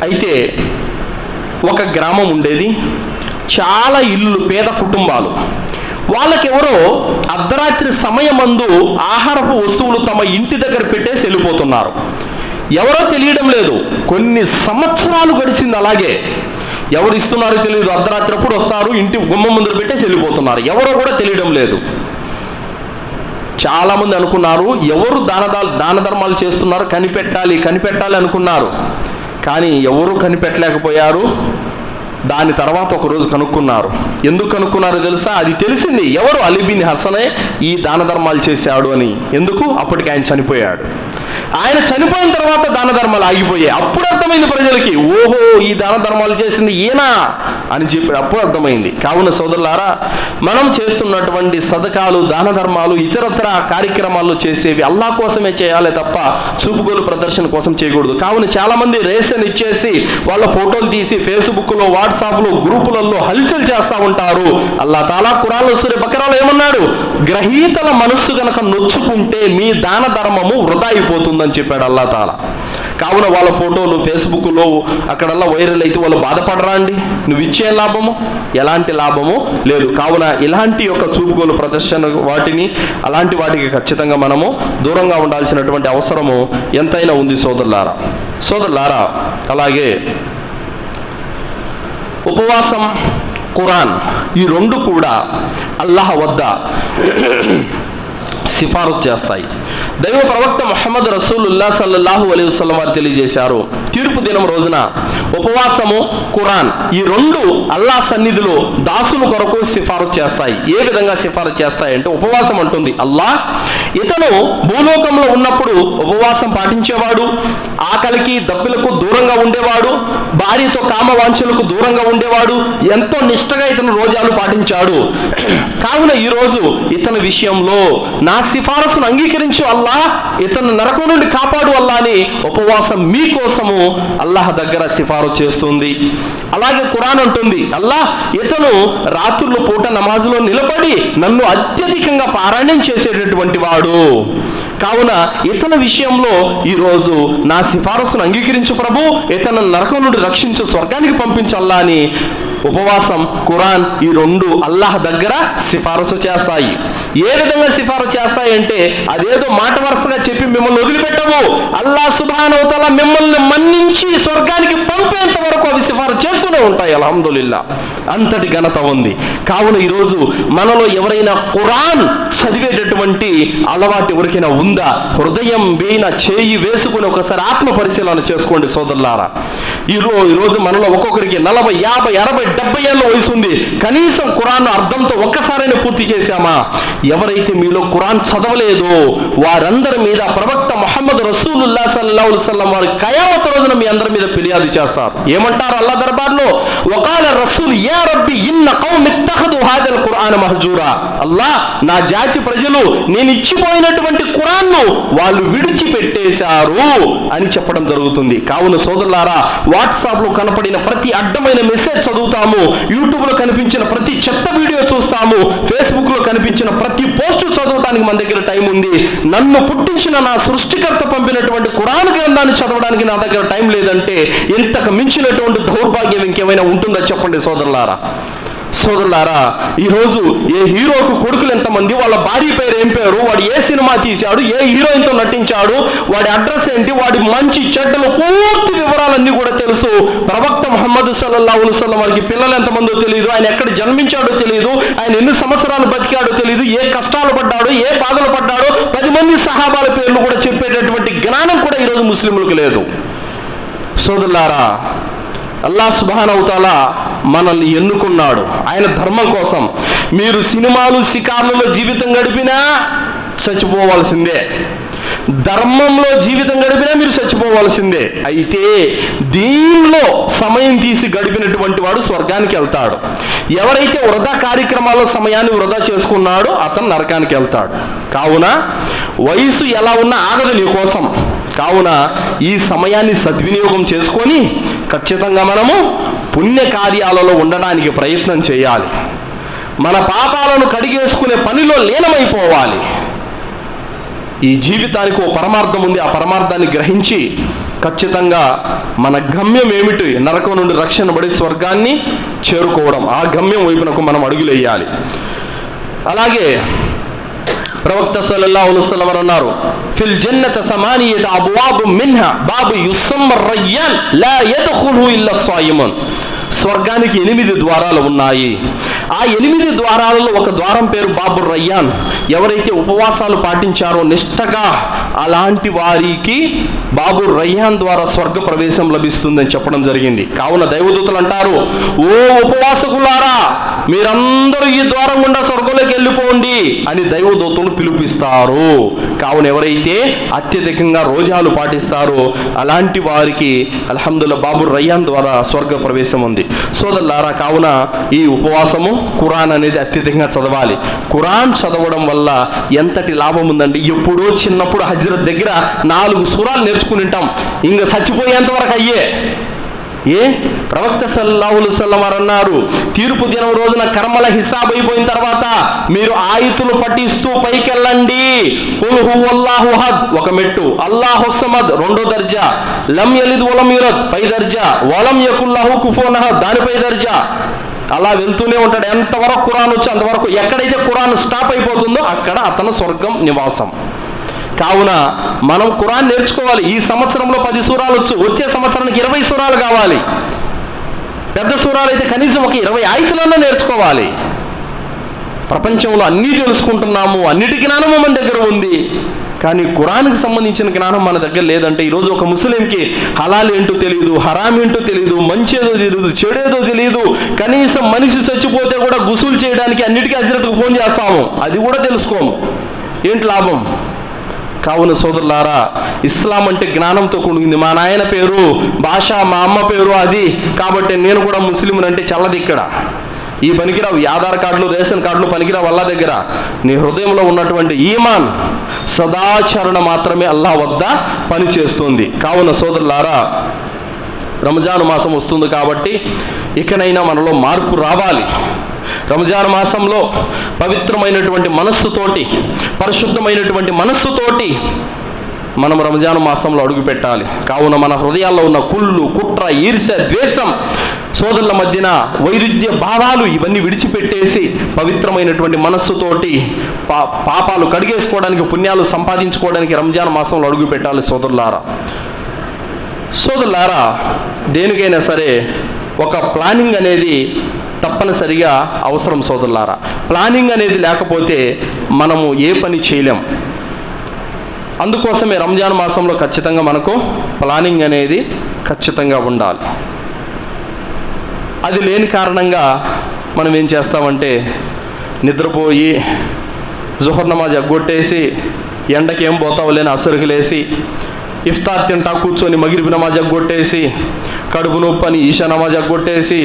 అయితే ఒక గ్రామం ఉండేది, చాలా ఇల్లు, పేద కుటుంబాలు. వాళ్ళకెవరో అర్ధరాత్రి సమయమందు ఆహారపు వస్తువులు తమ ఇంటి దగ్గర పెట్టేసి వెళ్ళిపోతున్నారు. ఎవరో తెలియడం లేదు. కొన్ని సంవత్సరాలు గడిచింది అలాగే. ఎవరు ఇస్తున్నారో తెలియదు. అర్ధరాత్రి అప్పుడు వస్తారు, ఇంటి గుమ్మం ముందర పెట్టేసి వెళ్ళిపోతున్నారు. ఎవరో కూడా తెలియడం లేదు. చాలామంది అనుకున్నారు ఎవరు దాన ధర్మాలు చేస్తున్నారు, కనిపెట్టాలి అనుకున్నారు. కానీ ఎవరు కనిపెట్టలేకపోయారు. దాని తర్వాత ఒకరోజు కనుక్కున్నారు. ఎందుకు కనుక్కున్నారో తెలుసా? అది తెలిసింది ఎవరు, అలీ బిన్ హసనే ఈ దాన ధర్మాలు చేశాడు అని. ఎందుకు? అప్పటికి ఆయన చనిపోయాడు. ఆయన చనిపోయిన తర్వాత దాన ధర్మాలు ఆగిపోయాయి. అప్పుడు అర్థమైంది ప్రజలకి, ఓహో ఈ దాన ధర్మాలు చేసింది ఈయన అని చెప్పి అప్పుడు అర్థమైంది. కావున సోదరులారా, మనం చేస్తున్నటువంటి సదకాలు, దాన ధర్మాలు, ఇతరత్ర కార్యక్రమాలు చేసేవి అల్లాహ్ కోసమే చేయాలి తప్ప చూపుగోలు ప్రదర్శన కోసం చేయకూడదు. కావున చాలామంది రేషన్ ఇచ్చేసి వాళ్ళ ఫోటోలు తీసి ఫేస్బుక్లో, వాట్సాప్లో, గ్రూపులలో హల్చల్ చేస్తూ ఉంటారు. అల్లాహ్ తాలా ఖురాన్లో సూరా బకరాలో ఏమన్నాడు? గ్రహీతల మనస్సు కనుక నొచ్చుకుంటే మీ దాన ధర్మము వృధా అయిపోతుందని చెప్పాడు అల్లాహ్ తాలా. కావున వాళ్ళ ఫోటోలు ఫేస్బుక్లో అక్కడల్లా వైరల్ అయితే వాళ్ళు బాధపడరా అండి? నువ్వు ఇచ్చే లాభము ఎలాంటి లాభము లేదు. కావున ఇలాంటి యొక్క చూపుగోలు ప్రదర్శన అలాంటి వాటికి ఖచ్చితంగా మనము దూరంగా ఉండాల్సినటువంటి అవసరము ఎంతైనా ఉంది సోదరులారా. అలాగే ఉపవాసం, ఖురాన్ ఈ రెండు కూడా అల్లాహ్ వద్ద సిఫారసు చేస్తాయి. దైవ ప్రవక్త ముహమ్మద్ రసూలుల్లాహ్ సల్లల్లాహు అలైహి వసల్లం వారు తెలియజేశారు, తీర్పు దినం రోజున ఉపవాసము, ఖురాన్ ఈ రెండు అల్లాహ్ సన్నిధిలో దాసుల కొరకు సిఫారసు చేస్తాయి. ఏ విధంగా సిఫారసు చేస్తాయంటే, ఉపవాసం అంటుంది అల్లాహ్, ఇతను భూలోకంలో ఉన్నప్పుడు ఉపవాసం పాటించేవాడు, ఆకలికి దప్పిలకు దూరంగా ఉండేవాడు, భార్యతో కామవాంఛలకు దూరంగా ఉండేవాడు, ఎంతో నిష్టగా ఇతను రోజాలు పాటించాడు. కావున ఈరోజు ఇతని విషయంలో నా సిఫారసును అంగీకరించు అల్లాహ్, ఇతను నరకం నుండి కాపాడు అల్లాహ్ అని ఉపవాసం మీకోసము అల్లాహ్ దగ్గర సిఫారసు చేస్తుంది. అలాగే ఖురాన్ అంటుంది, అల్లాహ్ ఇతను రాత్రుల పూట నమాజులో నిలబడి నన్ను అత్యధికంగా పారాయణం చేసేటటువంటి వాడు, కావున ఇతని విషయంలో ఈరోజు నా సిఫారసును అంగీకరించు ప్రభు, ఇతను నరకం నుండి రక్షించు, స్వర్గానికి పంపించు అల్లాహ్ అని ఉపవాసం, ఖురాన్ ఈ రెండు అల్లాహ్ దగ్గర సిఫారసు చేస్తాయి. ఏ విధంగా సిఫారసు చేస్తాయి అంటే, అదేదో మాట వరుసగా చెప్పి మిమ్మల్ని వదిలిపెట్టవు, అల్లాహ్ సుబ్హానహు వ తఆలా మిమ్మల్ని మన్నించి స్వర్గానికి పంపేంత వరకు అవి సిఫారసు చేస్తూనే ఉంటాయి. అల్హమ్దులిల్లాహ్, అంతటి ఘనత ఉంది. కావున ఈరోజు మనలో ఎవరైనా ఖురాన్ చదివేటటువంటి అలవాటు ఎవరికైనా ఉందా? హృదయం పైన చేయి వేసుకుని ఒకసారి ఆత్మ పరిశీలన చేసుకోండి సోదరులారా. ఈరోజు మనలో ఒక్కొక్కరికి 40, 50, 60, 70 ఏళ్ళ వయసు ఉంది. కనీసం ఖురాన్ అర్థంతో ఒక్కసారైనా పూర్తి చేశామా? ఎవరైతే మీలో ఖురాన్ చదవలేదో వారందరి మీద ప్రవక్త ముహమ్మద్ రసూలుల్లాహ్ సల్లల్లాహు అలైహి వసల్లం వారు ఖయామత్ రోజున మీ అందరి మీద ఫిర్యాదు చేస్తారు. ఏమంటారు అల్లాహ్ దర్బార్లో? వకాల రసూల్ యా రబ్బి ఇన్న కౌమి ఇత్తఖదు హాదల్ ఖురాన్ మహజూరా. అల్లాహ్, నా జాతి ప్రజలు నేను ఇచ్చిపోయినటువంటి ఖురాన్ను వాళ్ళు విడిచిపెట్టేశారు అని చెప్పడం జరుగుతుంది. కావున సోదరులారా, వాట్సాప్లో కనపడిన ప్రతి అడ్డమైన మెసేజ్ చదువుతాము, యూట్యూబ్లో కనిపించిన ప్రతి చెత్త వీడియో చూస్తాము, ఫేస్బుక్లో కనిపించిన ప్రతి పోస్టు చదవడానికి మన దగ్గర టైం ఉంది. నన్ను పుట్టించిన నా సృష్టికర్త పంపినటువంటి ఖురాన్ గ్రంథాన్ని చదవడానికి నా దగ్గర టైం లేదంటే ఇంతకు మించినటువంటి దౌర్భాగ్యం ఇంకేమైనా ఉంటుందో చెప్పండి సోదరులారా. ఈరోజు ఏ హీరోకు కొడుకులు ఎంతమంది, వాళ్ళ భార్య పేరు ఏం పేరు, వాడు ఏ సినిమా తీశాడు, ఏ హీరోయిన్తో నటించాడు, వాడి అడ్రస్ ఏంటి, వాడి మంచి చెడ్డలు పూర్తి వివరాలన్నీ కూడా తెలుసు. ప్రవక్త ముహమ్మద్ సల్లల్లాహు అలైహి వసల్లం వారికి పిల్లలు ఎంతమందో తెలియదు, ఆయన ఎక్కడ జన్మించాడో తెలియదు, ఆయన ఎన్ని సంవత్సరాలు బతికాడో తెలియదు, ఏ కష్టాలు పడ్డాడో, ఏ బాధలు పడ్డాడో 10 మంది సహాబాల పేర్లు కూడా చెప్పేటటువంటి జ్ఞానం కూడా ఈరోజు ముస్లింలకు లేదు. సోదరులారా, అల్లాహ్ సుబ్హానహు వ తఆలా మనల్ని ఎన్నుకున్నాడు ఆయన ధర్మం కోసం. మీరు సినిమాలు, షికార్లలో జీవితం గడిపినా చచ్చిపోవాల్సిందే, ధర్మంలో జీవితం గడిపినా మీరు చచ్చిపోవాల్సిందే. అయితే దీనిలో సమయం తీసి గడిపినటువంటి వాడు స్వర్గానికి వెళ్తాడు. ఎవరైతే వృధా కార్యక్రమాల్లో సమయాన్ని వృధా చేసుకున్నాడో అతను నరకానికి వెళ్తాడు. కావున వయసు ఎలా ఉన్నా ఆగదు నీ కోసం. కావున ఈ సమయాన్ని సద్వినియోగం చేసుకొని ఖచ్చితంగా మనము పుణ్య కార్యాలలో ఉండడానికి ప్రయత్నం చేయాలి. మన పాపాలను కడిగేసుకునే పనిలో లీనమైపోవాలి. ఈ జీవితానికి ఓ పరమార్థం ఉంది, ఆ పరమార్థాన్ని గ్రహించి ఖచ్చితంగా మన గమ్యం ఏమిటి, నరకం నుండి రక్షణ పడి స్వర్గాన్ని చేరుకోవడం, ఆ గమ్యం వైపునకు మనం అడుగులేయాలి. అలాగే ప్రవక్త సల్లల్లాహు అలైహి వసల్లం అన్నారు, ఫిల్ జన్నత సమానియత అబ్వాబు మిన్హా బాబు యుసమ్మ రయ్యాన్ లా యద్ఖులుహు ఇల్లా స్వాయిమున్. స్వర్గానికి 8 ద్వారాలు ఉన్నాయి. ఆ 8 ద్వారాలలో ఒక ద్వారం పేరు బాబు రయ్యాన్. ఎవరైతే ఉపవాసాలు పాటించారో నిష్టగా, అలాంటి వారికి బాబు రయ్యాన్ ద్వారా స్వర్గ ప్రవేశం లభిస్తుందని చెప్పడం జరిగింది. కావున దైవదూతలు అంటారు, ఓ ఉపవాసకులారా, మీరందరూ ఈ ద్వారం గుండా స్వర్గంలోకి వెళ్ళిపోండి అని దైవదూతలు పిలుపిస్తారు. కావున ఎవరైతే అత్యధికంగా రోజాలు పాటిస్తారో అలాంటి వారికి అల్హమ్దుల్లా బాబు రయ్యాన్ ద్వారా స్వర్గ ప్రవేశం ఉంది. సోదరులారా, కావున ఈ ఉపవాసము, ఖురాన్ అనేది అత్యధికంగా చదవాలి. ఖురాన్ చదవడం వల్ల ఎంతటి లాభం ఉందండి. ఎప్పుడో చిన్నప్పుడు హజ్రత్ దగ్గర 4 సూరాలు నేర్చుకుని ఉంటాం, ఇంకా చచ్చిపోయేంత వరకు అయ్యే. ప్రవక్త సల్లల్లాహు అలైహి వసల్లం వారు అన్నారు, తీర్పు దినం రోజున కర్మల హిసాబ్ అయిపోయిన తర్వాత మీరు ఆయుతులు పఠిస్తూ పైకెళ్ళండి. ఖుల్ హువల్లాహు అహద్ ఒక మెట్టు, అల్లాహు సమద్ రెండో దర్జా, లం యలిద్ వలం యూలద్ పై దర్జా, వలం యకుల్ లహు కుఫువన్ అహద్ దానిపై దర్జా. అలా వెళ్తూనే ఉంటాడు. ఎంతవరకు ఖురాన్ వచ్చి అంతవరకు. ఎక్కడైతే ఖురాన్ స్టాప్ అయిపోతుందో అక్కడ అతను స్వర్గం నివాసం. కావున మనం ఖురాన్ నేర్చుకోవాలి. ఈ సంవత్సరంలో 10 సూరాలు వచ్చు, వచ్చే సంవత్సరానికి 20 సూరాలు కావాలి. పెద్ద సూరాలు అయితే కనీసం ఒక 20 ఆయతులన్నా నేర్చుకోవాలి. ప్రపంచంలో అన్నీ తెలుసుకుంటున్నాము, అన్నిటి జ్ఞానము మన దగ్గర ఉంది, కానీ ఖురాన్కి సంబంధించిన జ్ఞానం మన దగ్గర లేదంటే ఈరోజు ఒక ముస్లింకి హలాల్ ఏంటో తెలియదు, హరాం ఏంటో తెలియదు, మంచేదో తెలియదు, చెడేదో తెలియదు. కనీసం మనిషి చచ్చిపోతే కూడా గుసులు చేయడానికి అన్నిటికీ హజ్రత్కు ఫోన్ చేస్తాము, అది కూడా తెలుసుకోము. ఏంటి లాభం? కావున సోదరులారా, ఇస్లాం అంటే జ్ఞానంతో కూడింది. మా నాయన పేరు భాష, మా అమ్మ పేరు అది, కాబట్టి నేను కూడా ముస్లింలు అంటే చల్లది. ఇక్కడ ఈ పనికిరావు, ఆధార్ కార్డులు, రేషన్ కార్డులు పనికిరావు అల్లా దగ్గర. నీ హృదయంలో ఉన్నటువంటి ఈమాన్, సదాచరణ మాత్రమే అల్లా వద్ద పనిచేస్తుంది. కావున సోదరులారా, రంజాన్ మాసం వస్తుంది కాబట్టి ఇకనైనా మనలో మార్పు రావాలి. రంజాన్ మాసంలో పవిత్రమైనటువంటి మనస్సుతోటి, పరిశుద్ధమైనటువంటి మనస్సుతోటి మనం రంజాన్ మాసంలో అడుగు పెట్టాలి. కావున మన హృదయాల్లో ఉన్న కుళ్ళు, కుట్ర, ఈర్ష్య, ద్వేషం, సోదరుల మధ్యన వైరుధ్య భావాలు ఇవన్నీ విడిచిపెట్టేసి పవిత్రమైనటువంటి మనస్సుతోటి పాపాలు కడిగేసుకోవడానికి, పుణ్యాలు సంపాదించుకోవడానికి రంజాన్ మాసంలో అడుగు పెట్టాలి. సోదరులారా, దేనికైనా సరే ఒక ప్లానింగ్ అనేది తప్పనిసరిగా అవసరం. సోదరులారా, ప్లానింగ్ అనేది లేకపోతే మనము ఏ పని చేయలేం. అందుకోసమే రంజాన్ మాసంలో ఖచ్చితంగా మనకు ప్లానింగ్ అనేది ఖచ్చితంగా ఉండాలి. అది లేని కారణంగా మనం ఏం చేస్తామంటే నిద్రపోయి జుహర్ నమాజ్ ఎగ్గొట్టేసి ఎండకి ఏం పోతావు లేని అసరుకు లేసి ఇఫ్తార్ తింటా కూర్చొని మగ్రిబ్ నమాజ్ ఎగ్గొట్టేసి కడుపు నొప్పి అని ఈషా నమాజ్ ఎగ్గొట్టేసి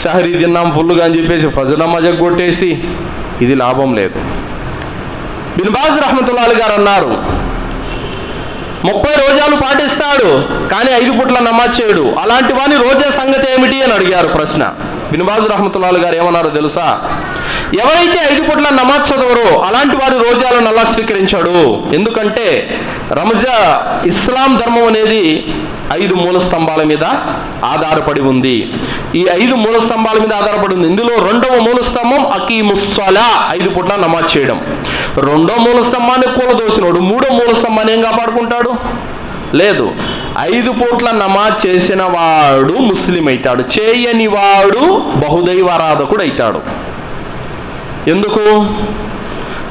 సహరీ తిన్నాం ఫుల్గా అని చెప్పేసి ఫజర్ నమాజ్ ఎగ్గొట్టేసి ఇది లాభం లేదు. బిన్ బాజ్ రహ్మతుల్లాహి గారు అన్నారు, 30 రోజాలు పాటిస్తాడు కానీ 5 పూట్ల నమాజ్ చేయడు, అలాంటి వాని రోజా సంగతి ఏమిటి అని అడిగారు ప్రశ్న. బిన్ బాజ్ రహ్మతుల్లాహి గారు ఏమన్నారో తెలుసా? ఎవరైతే 5 పూట్ల నమాజ్ చదవరో అలాంటి వారి రోజాలను అల్లాహ్ స్వీకరించాడు. ఎందుకంటే ఇస్లాం ధర్మం అనేది 5 మూల స్తంభాల మీద ఆధారపడి ఉంది. ఈ 5 మూల స్తంభాల మీద ఆధారపడి ఉంది. ఇందులో 2వ మూల స్తంభం అకీముస్సలా, 5 పూట్ల నమాజ్ చేయడం. 2వ మూల స్తంభాన్ని కూలదోసినోడు 3వ మూల స్తంభాన్ని ఏం కాపాడుకుంటాడు? లేదు. 5 పూట్ల నమాజ్ చేసిన వాడు ముస్లిం అవుతాడు, చేయని వాడు బహుదైవారాధకుడు అవుతాడు. ఎందుకు?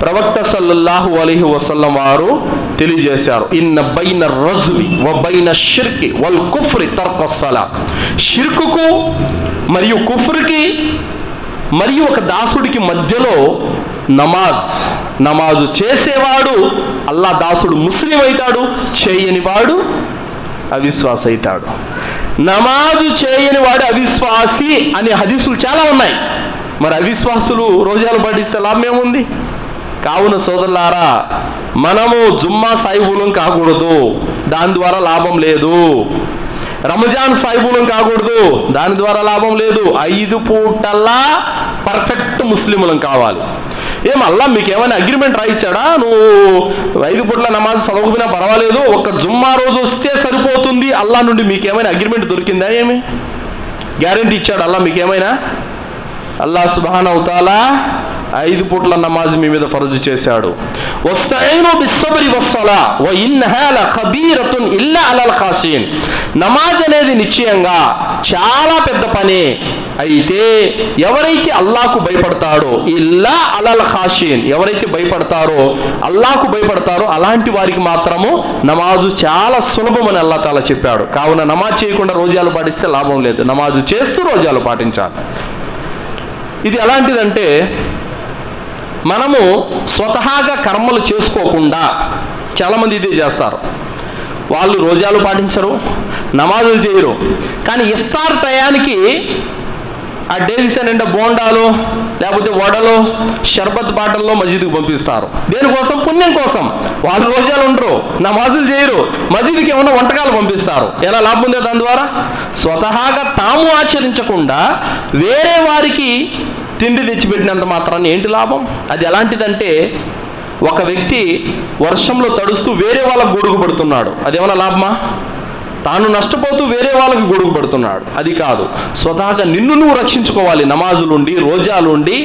ప్రవక్త సల్లల్లాహు అలైహి వసల్లం వారు తెలియజేశారు, ఇన్న బైన రజులి వ బైన షిర్కి వల్ కుఫ్రి తర్కస్సలా. షిర్కుకు మరియు కుఫ్రికి మరియు ఒక దాసుడికి మధ్యలో నమాజు చేసేవాడు అల్లా దాసుడు ముస్లిం అవుతాడు, చేయని వాడు అవిశ్వాసి అవుతాడు. నమాజు చేయని వాడు అవిశ్వాసి అనే హదీసులు చాలా ఉన్నాయి. మరి అవిశ్వాసులు రోజాలు పాటిస్తే లాభం ఏముంది? కావున సోదరులారా, మనము జుమ్మా సాయిబులం కాకూడదు, దాని ద్వారా లాభం లేదు. రంజాన్ సాయిబులం కాకూడదు, దాని ద్వారా లాభం లేదు. 5 పూటల్లా పర్ఫెక్ట్ ముస్లిములం కావాలి. అల్లా మీకేమైనా అగ్రిమెంట్ రాయిచ్చాడా? నువ్వు 5 పూట్ల నమాజ్ చదవకపోయినా పర్వాలేదు, ఒక్క జుమ్మా రోజు వస్తే సరిపోతుంది, అల్లా నుండి మీకేమైనా అగ్రిమెంట్ దొరికిందా? ఏమి గ్యారెంటీ ఇచ్చాడు అల్లా మీకేమైనా? అల్లాహ్ సుబ్హానహు తఆలా 5 పూట్ల నమాజ్ మీ మీద ఫర్జు చేశాడు. వస్తఈను బిస్సబ్రి వస్సలా వ ఇన్నహా లకబీరతున్ ఇల్లా అలల్ ఖాషిన్. నమాజ్ అనేది నిశ్చయంగా చాలా పెద్ద పని, అయితే ఎవరైతే అల్లాహ్కు భయపడతాడో, ఇల్లా అలల్ ఖాషిన్, ఎవరైతే భయపడతారో, అల్లాహ్కు భయపడతారో అలాంటి వారికి మాత్రము నమాజు చాలా సులభమని అల్లాహ్ తాలా చెప్పాడు. కావున నమాజ్ చేయకుండా రోజాలు పాటిస్తే లాభం లేదు, నమాజు చేస్తూ రోజాలు పాటించాలి. ఇది ఎలాంటిదంటే, మనము స్వతహాగా కర్మలు చేసుకోకుండా చాలామంది ఇదే చేస్తారు. వాళ్ళు రోజాలు పాటించరు, నమాజులు చేయరు, కానీ ఇఫ్తార్ టయానికి ఆ డేవిస్ నిండా బోండాలు లేకపోతే వడలు షర్బత్ బాటల్లో మసీదుకి పంపిస్తారు. దేనికోసం? పుణ్యం కోసం. వాళ్ళు రోజాలు ఉండరు, నమాజులు చేయరు, మసీదుకి ఏమన్నా వంటకాలు పంపిస్తారు. ఎలా లాభం ఉందే దాని ద్వారా? స్వతహాగా తాము ఆచరించకుండా వేరే వారికి తిండి తెచ్చిపెట్టినంత మాత్రాన్ని ఏంటి లాభం? అది ఎలాంటిదంటే, ఒక వ్యక్తి వర్షంలో తడుస్తూ వేరే వాళ్ళకు గొడుగు పడుతున్నాడు, అదేమన్నా లాభమా? తాను నష్టపోతూ వేరే వాళ్ళకి గొడుగు పడుతున్నాడు, అది కాదు. స్వతహాగా నిన్ను నువ్వు రక్షించుకోవాలి. నమాజులుండి, రోజాలుండి,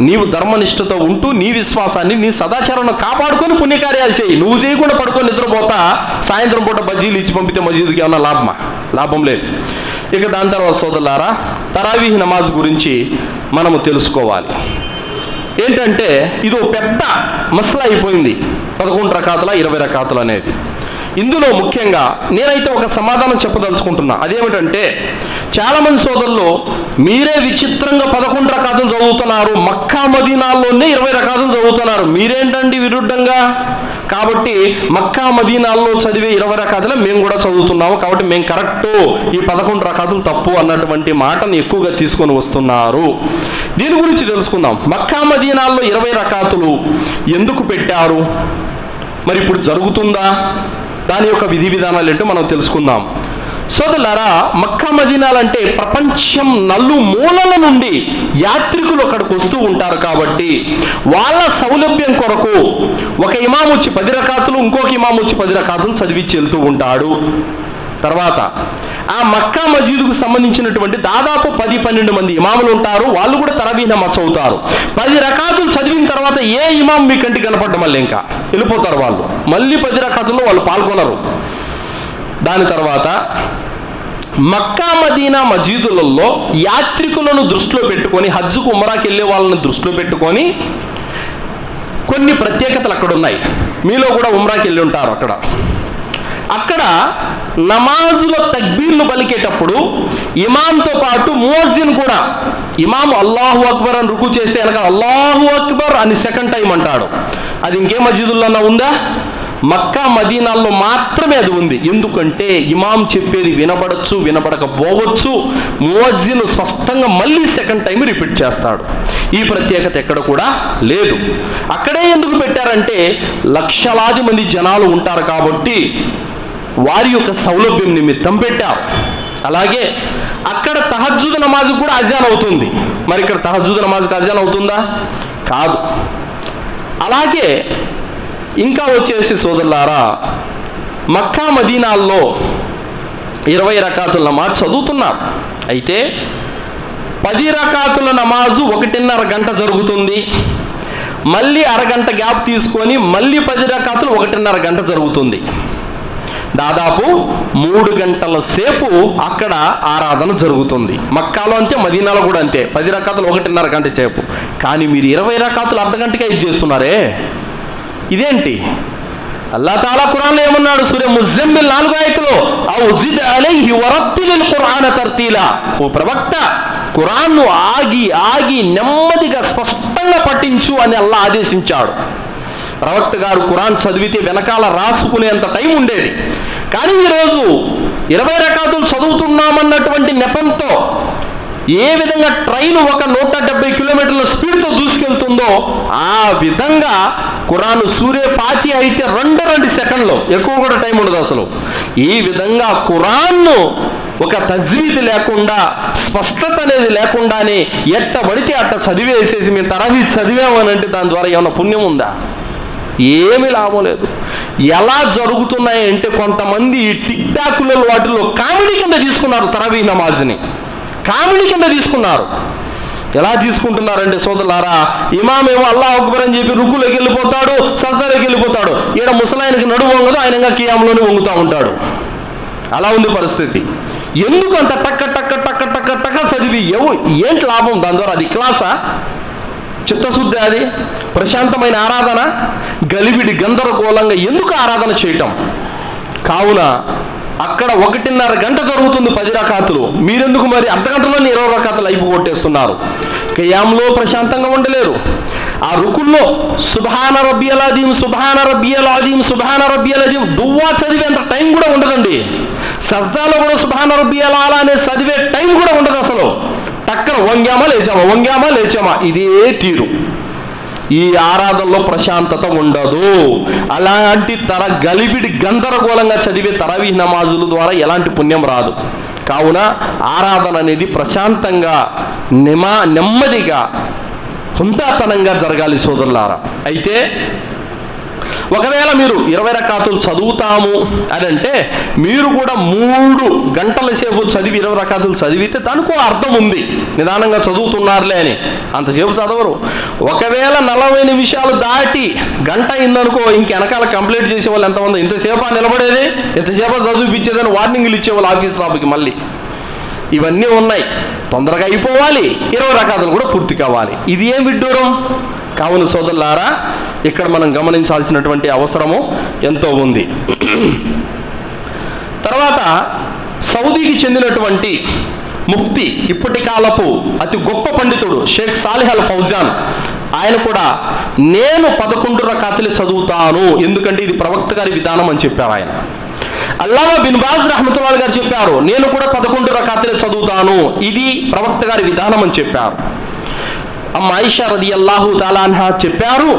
నీవు ధర్మనిష్టతో ఉంటూ నీ విశ్వాసాన్ని, నీ సదాచారాన్ని కాపాడుకొని పుణ్యకార్యాలు చేయి. నువ్వు చేయకుండా పడుకొని నిద్రపోతా సాయంత్రం పూట బజ్జీలు ఇచ్చి పంపితే మసీదుకి ఏమన్నా లాభమా? లాభం లేదు. ఇక దాని తర్వాత సోదరులారా, తరావీహ్ నమాజ్ గురించి మనము తెలుసుకోవాలి. ఏంటంటే, ఇది ఒక పెద్ద మసలా అయిపోయింది, 11 రకాతుల 20 రకాతులు అనేది. ఇందులో ముఖ్యంగా నేనైతే ఒక సమాధానం చెప్పదలుచుకుంటున్నా. అదేమిటంటే, చాలామంది సోదరులు మీరే విచిత్రంగా 11 రకాతులు చదువుతున్నారు, మక్కా మదీనాల్లోనే 20 రకాతులు చదువుతున్నారు, మీరేంటండి విరుద్ధంగా? కాబట్టి మక్కా మదీనాల్లో చదివే 20 రకాతులే మేము కూడా చదువుతున్నాము, కాబట్టి మేము కరెక్టు, ఈ 11 రకాతులు తప్పు అన్నటువంటి మాటను ఎక్కువగా తీసుకొని వస్తున్నారు. దీని గురించి తెలుసుకుందాం. మక్కా మదీనాల్లో 20 రకాతులు ఎందుకు పెట్టారు, మరి ఇప్పుడు జరుగుతుందా, దాని యొక్క విధి విధానాలు ఏంటో మనం తెలుసుకుందాం. సోదరులారా, మక్కా మదీనాలంటే ప్రపంచం నలుమూలల నుండి యాత్రికులు అక్కడికి వస్తూ ఉంటారు. కాబట్టి వాళ్ళ సౌలభ్యం కొరకు ఒక ఇమాం వచ్చి 10 రకాతులు, ఇంకొక ఇమాం వచ్చి 10 రకాతులు చదివించి వెళ్తూ ఉంటాడు. తర్వాత ఆ మక్కా మసీదుకు సంబంధించినటువంటి దాదాపు 10-12 మంది ఇమాములు ఉంటారు. వాళ్ళు కూడా తరావీహ్ నమాజ్ చదువుతారు. 10 రకాతులు చదివిన తర్వాత ఏ ఇమాం మీ కంటికి కనపడ్డం మళ్ళీ ఇంకా వెళ్ళిపోతారు వాళ్ళు. మళ్ళీ 10 రకాతుల్లో వాళ్ళు పాల్గొనరు. దాని తర్వాత మక్కా మదీనా మసీదులలో యాత్రికులను దృష్టిలో పెట్టుకొని, హజ్జుకు ఉమ్రాకి వెళ్ళే వాళ్ళని దృష్టిలో పెట్టుకొని కొన్ని ప్రత్యేకతలు అక్కడ ఉన్నాయి. మీలో కూడా ఉమ్రాకి వెళ్ళి ఉంటారు. అక్కడ నమాజులో తక్బీర్లు పలికేటప్పుడు ఇమాంతో పాటు ముయజ్జిన్ కూడా, ఇమాం అల్లాహు అక్బర్ అని రుకు చేస్తే కనుక అల్లాహు అక్బర్ అని సెకండ్ టైం అంటాడు. అది ఇంకే మసీదుల్లో ఉందా? మక్కా మదీనాల్లో మాత్రమే అది ఉంది. ఎందుకంటే ఇమాం చెప్పేది వినబడచ్చు, వినబడకపోవచ్చు, ముయజ్జిన్ స్పష్టంగా మళ్ళీ సెకండ్ టైం రిపీట్ చేస్తాడు. ఈ ప్రత్యేకత ఎక్కడ కూడా లేదు. అక్కడే ఎందుకు పెట్టారంటే, లక్షలాది మంది జనాలు ఉంటారు కాబట్టి వారి యొక్క సౌలభ్యం నిమిత్తం పెట్టారు. అలాగే అక్కడ తహజ్జుద్ నమాజ్ కూడా అజాన్ అవుతుంది. మరి ఇక్కడ తహజ్జుద్ నమాజ్కి అజాన్ అవుతుందా? కాదు. అలాగే ఇంకా వచ్చేసి సోదరులారా, మక్కా మదీనాల్లో 20 రకాతుల నమాజ్ చదువుతున్నారు. అయితే 10 రకాతుల నమాజు 1.5 గంట జరుగుతుంది. మళ్ళీ అరగంట గ్యాప్ తీసుకొని మళ్ళీ 10 రకాతులు 1.5 గంట జరుగుతుంది. దాదాపు 3 గంటల సేపు అక్కడ ఆరాధన జరుగుతుంది. మక్కాలో అంతే, మదీనాలో కూడా అంతే. 10 రకాతులు 1.5 గంట సేపు. కానీ మీరు 20 రకాతులు అర్ధగంటకే ఇది చేస్తున్నారే, ఇదేంటి? అల్లాహ్ తాలా ఖురాన్లో ఏమన్నాడు? సూర ముజ్జమ్మిల్ 4వ ఆయతలో, ఔజిద్ అలైహి వరత్తిలిల్ ఖురాన తర్తీలా. ఓ ప్రవక్త, ఖురాన్ను ఆగి ఆగి నెమ్మదిగా స్పష్టంగా పఠించు అని అల్లాహ్ ఆదేశించాడు. ప్రవక్త గారు ఖురాన్ చదివితే వెనకాల రాసుకునేంత టైం ఉండేది. కానీ ఈరోజు 20 రకాతులు చదువుతున్నామన్నటువంటి నెపంతో ఏ విధంగా ట్రైన్ ఒక 170 కిలోమీటర్ల స్పీడ్తో దూసుకెళ్తుందో ఆ విధంగా ఖురాను సూరే ఫాతిహా అయితే 2 సెకండ్లు, ఎక్కువ కూడా టైం ఉండదు అసలు. ఈ విధంగా ఖురాన్ను ఒక తజ్వీద్ లేకుండా, స్పష్టత అనేది లేకుండానే ఎట్టబడితే అట్ట చదివేసేసి మేము తరావీహ్ చదివామనంటే దాని ద్వారా ఏమైనా పుణ్యం ఉందా? ఏమీ లాభం లేదు. ఎలా జరుగుతున్నాయంటే, కొంతమంది టిక్ టాక్లలో వాటిలో కామెడీ కింద తీసుకున్నారు తరావీహ్ నమాజ్ని, కామెడీ కింద తీసుకున్నారు. ఎలా తీసుకుంటున్నారంటే సోదరులారా, ఇమామేమో అల్లాహ్ అక్బర్ అని చెప్పి రుకులోకి వెళ్ళిపోతాడు, సజ్దాలోకి వెళ్ళిపోతాడు. ఈడ ముసలాయనకి నడువు వంగదు, ఆయనగా కియామ్లోనే వంగుతూ ఉంటాడు. అలా ఉంది పరిస్థితి. ఎందుకు అంత టక్క టక్క టక్క టక్క టక్క చదివి ఏంటి లాభం దాని ద్వారా? అది క్లాసా? చిత్తశుద్ధి? అది ప్రశాంతమైన ఆరాధన? గలిబిడి గందరగోళంగా ఎందుకు ఆరాధన చేయటం? కావున అక్కడ 1.5 గంట జరుగుతుంది 10 రకాతులు. మీరెందుకు మరి అర్ధగంటలోనే 20 రకాతులు అయిపోగొట్టేస్తున్నారు? ఖియామ్లో ప్రశాంతంగా ఉండలేరు. ఆ రుకుల్లో సుబ్హాన రబ్బియల్ అజీమ్, సుబ్హాన రబ్బియల్ అజీమ్, సుబ్హాన రబ్బియల్ అజీమ్ దువ్వా చదివేంత టైం కూడా ఉండదండి. సజ్దాలో కూడా సుబ్హాన రబ్బియల్ ఆలా అనే చదివే టైం కూడా ఉండదు అసలు. టక్కన వంగామా లేచామా, వంగామా లేచామా, ఇదే తీరు. ఈ ఆరాధనలో ప్రశాంతత ఉండదు. అలాంటి గలిబిడి గందరగోళంగా చదివే తరావీహ్ నమాజుల ద్వారా ఎలాంటి పుణ్యం రాదు. కావున ఆరాధన అనేది ప్రశాంతంగా నెమ్మదిగా హుందాతనంగా జరగాలి సోదరులారా. అయితే ఒకవేళ మీరు 20 రకాతులు చదువుతాము అని అంటే మీరు కూడా 3 గంటల సేపు చదివి 20 రకాతులు చదివితే దానికో అర్థం ఉంది, నిదానంగా చదువుతున్నారులే అని. అంతసేపు చదవరు. ఒకవేళ 40 నిమిషాలు దాటి గంట అయిందనుకో, ఇంక వెనకాల కంప్లీట్ చేసే వాళ్ళు ఎంతమంది? ఇంతసేపు నిలబడేది, ఎంతసేపు చదివిపించేదని వార్నింగ్లు ఇచ్చేవాళ్ళు ఆఫీస్ స్టాఫ్కి. మళ్ళీ ఇవన్నీ ఉన్నాయి, తొందరగా అయిపోవాలి, 20 రకాతులు కూడా పూర్తి కావాలి. ఇది ఏం విడ్డూరం? కావున సోదరులారా, ఇక్కడ మనం గమనించాల్సినటువంటి అవసరము ఎంతో ఉంది. తర్వాత సౌదీకి చెందినటువంటి ముఫ్తీ, ఇప్పటి కాలపు అతి గొప్ప పండితుడు షేక్ సాలిహ్ అల్ ఫౌజాన్, ఆయన కూడా నేను 11 రకాతులు చదువుతాను, ఎందుకంటే ఇది ప్రవక్త గారి విధానం అని చెప్పారు ఆయన. అల్లామా బిన్ బాజ్ రహ్మతుల్లాహి గారు చెప్పారు, నేను కూడా 11 రకాతులు చదువుతాను, ఇది ప్రవక్త గారి విధానం అని చెప్పారు. అమ్మ ఆయిషా రదియల్లాహు తఆలా అన్హా చెప్పారు,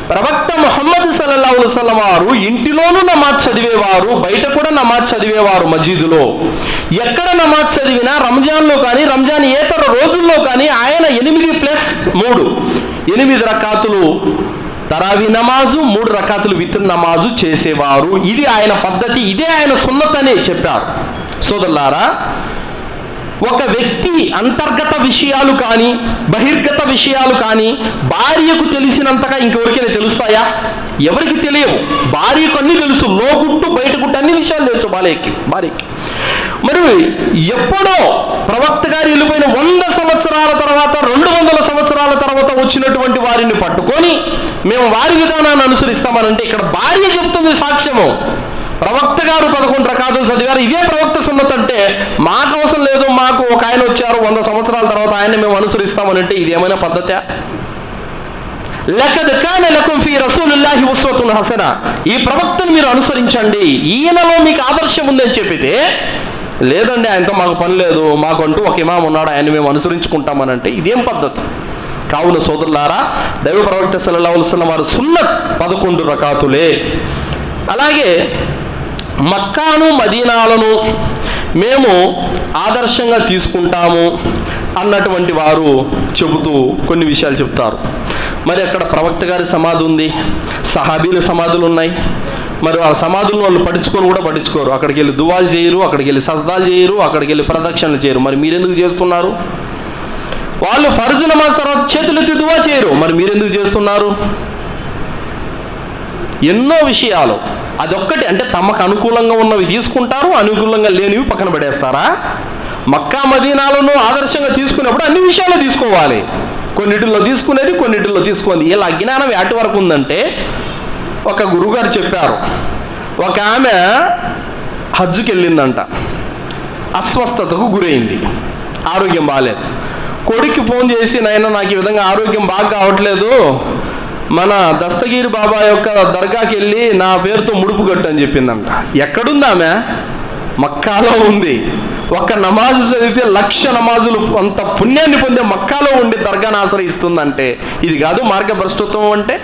ప్రవక్త ముహమ్మద్ సల్లల్లాహు అలైహి వసల్లం వారు ఇంటిలోనూ నమాజ్ చదివేవారు, బయట కూడా నమాజ్ చదివేవారు మసీదులో. ఎక్కడ నమాజ్ చదివినా రంజాన్లో కానీ రంజాన్ ఏతర రోజుల్లో కానీ ఆయన 8+3 8 రకాతులు తరావీ నమాజు, 3 రకాతులు విత్ర్ నమాజు చేసేవారు. ఇది ఆయన పద్ధతి, ఇదే ఆయన సున్నత్ అని చెప్పారు. సోదరులారా, ఒక వ్యక్తి అంతర్గత విషయాలు కానీ బహిర్గత విషయాలు కానీ భార్యకు తెలిసినంతగా ఇంకెవరికైనా తెలుస్తాయా? ఎవరికి తెలియవు. భార్యకు అన్నీ తెలుసు, లోగుట్టు బయటగుట్టు అన్ని విషయాలు తెలుసు భార్యకి. మరి ఎప్పుడో ప్రవక్త గారు వెళ్ళిపోయిన 100 సంవత్సరాల తర్వాత 200 సంవత్సరాల తర్వాత వచ్చినటువంటి వారిని పట్టుకొని మేము వారి విధానాన్ని అనుసరిస్తామనంటే ఇక్కడ భార్య చెప్తుంది సాక్ష్యము. ప్రవక్త గారు 11 రకాతులు చదివారు, ఇదే ప్రవక్త సున్నత్ అంటే మాకు అవసరం లేదు, మాకు ఒక ఆయన వచ్చారు 100 సంవత్సరాల తర్వాత ఆయన మేము అనుసరిస్తామనంటే ఇది ఏమైనా పద్ధతి? లకద్ కాన లకుం ఫీ రసూలిల్లాహి ఉస్వతున్ హసన, ఈ ప్రవక్తను మీరు అనుసరించండి, ఈయనలో మీకు ఆదర్శం ఉందని చెప్పితే, లేదండి ఆయనతో మాకు పని లేదు, మాకంటూ ఒక ఇమాం ఉన్నాడు, ఆయన మేము అనుసరించుకుంటామనంటే ఇదేం పద్ధతి? కావున సోదరులారా, దైవ ప్రవక్త సల్లల్లాహు అలైహి వసల్లం వారు సున్నత్ 11 రకాతులే. అలాగే మక్కాను మదీనాలను మేము ఆదర్శంగా తీసుకుంటాము అన్నటువంటి వారు చెబుతూ కొన్ని విషయాలు చెప్తారు. మరి అక్కడ ప్రవక్త గారి సమాధి ఉంది, సహాబీల సమాధులు ఉన్నాయి. మరి ఆ సమాధులను వాళ్ళు పట్టించుకోరు. అక్కడికి వెళ్ళి దువాలు చేయరు, అక్కడికి వెళ్ళి సజ్దాలు చేయరు, అక్కడికి వెళ్ళి ప్రదక్షిణలు చేయరు. మరి మీరెందుకు చేస్తున్నారు? వాళ్ళు ఫర్జు నమాజ్ తర్వాత చేతులెత్తి దువా చేయరు, మరి మీరెందుకు చేస్తున్నారు? ఎన్నో విషయాలు, అదొక్కటి అంటే తమకు అనుకూలంగా ఉన్నవి తీసుకుంటారు, అనుకూలంగా లేనివి పక్కన పడేస్తారా? మక్కా మదీనాలను ఆదర్శంగా తీసుకున్నప్పుడు అన్ని విషయాలు తీసుకోవాలి. కొన్నిటిల్లో తీసుకునేది, కొన్నిటిల్లో తీసుకుంది. ఇలా అజ్ఞానం ఎటు వరకు ఉందంటే, ఒక గురుగారు చెప్పారు, ఒక ఆమె హజ్జుకి వెళ్ళిందంట, అస్వస్థతకు గురైంది, ఆరోగ్యం బాగాలేదు. కొడుక్కి ఫోన్ చేసి, నాయన నాకు ఈ విధంగా ఆరోగ్యం బాగా కావట్లేదు, మన దస్తగిరి బాబా యొక్క దర్గాకి వెళ్ళి నా పేరుతో ముడుపు కట్టు అని చెప్పిందంట. ఎక్కడుంది ఆమె? మక్కాలో ఉంది. ఒక్క నమాజు చదివితే 1,00,000 నమాజులు అంత పుణ్యాన్ని పొందే మక్కాలో ఉండి దర్గాను ఆశ్రయిస్తుందంటే ఇది కాదు మార్గభ్రష్టత్వం అంటే?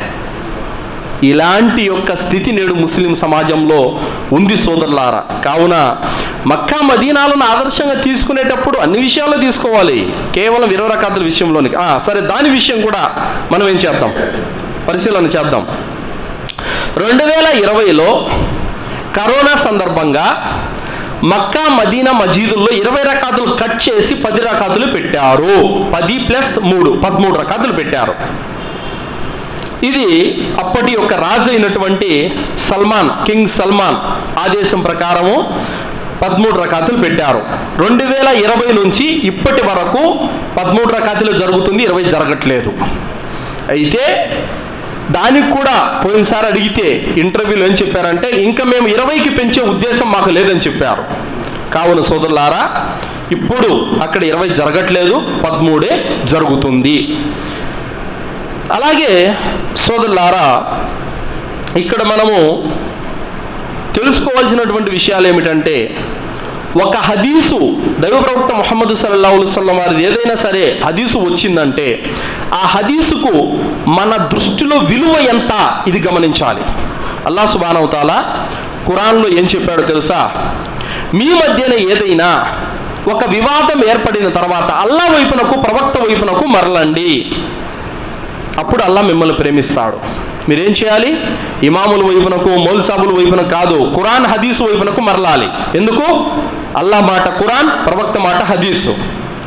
ఇలాంటి యొక్క స్థితి నేడు ముస్లిం సమాజంలో ఉంది సోదరులారా. కావున మక్కా మదీనాలను ఆదర్శంగా తీసుకునేటప్పుడు అన్ని విషయాలు తీసుకోవాలి, కేవలం 20 రకాతుల విషయంలోనికి. సరే, దాని విషయం కూడా మనం ఏం చేద్దాం, పరిశీలన చేద్దాం. 2020లో కరోనా సందర్భంగా మక్కా మదీనా మజీదుల్లో 20 రకాతులు కట్ చేసి 10 రకాతులు పెట్టారు. 10+3 13 రకాతులు పెట్టారు. ఇది అప్పటి యొక్క రాజు అయినటువంటి కింగ్ సల్మాన్ ఆదేశం ప్రకారము 13 రకాతులు పెట్టారు. 2020 నుంచి ఇప్పటి వరకు 13 రకాతులు జరుగుతుంది, 20 జరగట్లేదు. అయితే దానికి కూడా పోయినసారి అడిగితే ఇంటర్వ్యూలో ఏం చెప్పారంటే ఇంకా మేము 20కి పెంచే ఉద్దేశం మాకు లేదని చెప్పారు. కావున సోదరులారా, ఇప్పుడు అక్కడ 20 జరగట్లేదు, 13 జరుగుతుంది. అలాగే సోదరులారా, ఇక్కడ మనము తెలుసుకోవాల్సినటువంటి విషయాలు ఏమిటంటే, ఒక హదీసు దైవ ప్రవక్త ముహమ్మద్ సల్లల్లాహు అలైహి వసల్లం వారిది ఏదైనా సరే హదీసు వచ్చిందంటే ఆ హదీసుకు మన దృష్టిలో విలువ ఎంత ఇది గమనించాలి. అల్లాహ్ సుబ్హానహు వ తఆలా ఖురాన్లో ఏం చెప్పాడో తెలుసా? మీ మధ్యన ఏదైనా ఒక వివాదం ఏర్పడిన తర్వాత అల్లాహ్ వైపునకు ప్రవక్త వైపునకు మరలండి, అప్పుడు అల్లాహ్ మిమ్మల్ని ప్రేమిస్తాడు. మీరేం చేయాలి? ఇమాముల వైపునకు మౌల్సాబుల వైపునకు కాదు, ఖురాన్ హదీసు వైపునకు మరలాలి. ఎందుకు? అల్లాహ్ మాట ఖురాన్, ప్రవక్త మాట హదీసు,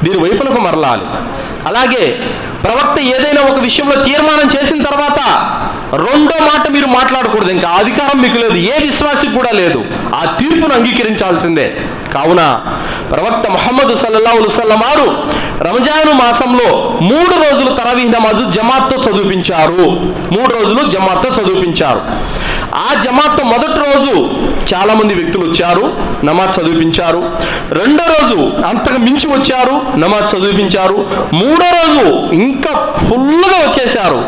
దీని వైపునకు మరలాలి. అలాగే ప్రవక్త ఏదైనా ఒక విషయంలో తీర్మానం చేసిన తర్వాత రెండో మాట మీరు మాట్లాడకూడదు. ఇంకా అధికారం మీకు లేదు, ఏ విశ్వాసికి కూడా లేదు. ఆ తీర్పును అంగీకరించాల్సిందే. కావున ప్రవక్త ముహమ్మద్ సల్లల్లాహు అలైహి వసల్లం వారు రంజాను మాసంలో 3 రోజులు తరావీహ్ నమాజు జమాత్తో చదివించారు. 3 రోజులు జమాత్తో చదివించారు. ఆ జమాత్తో మొదటి రోజు చాలామంది వ్యక్తులు వచ్చారు, నమాజ్ చదివించారు. రెండో రోజు అంతకు మించి వచ్చారు, నమాజ్ చదివించారు. మూడో రోజు ఇంకా ఫుల్గా వచ్చేశారు,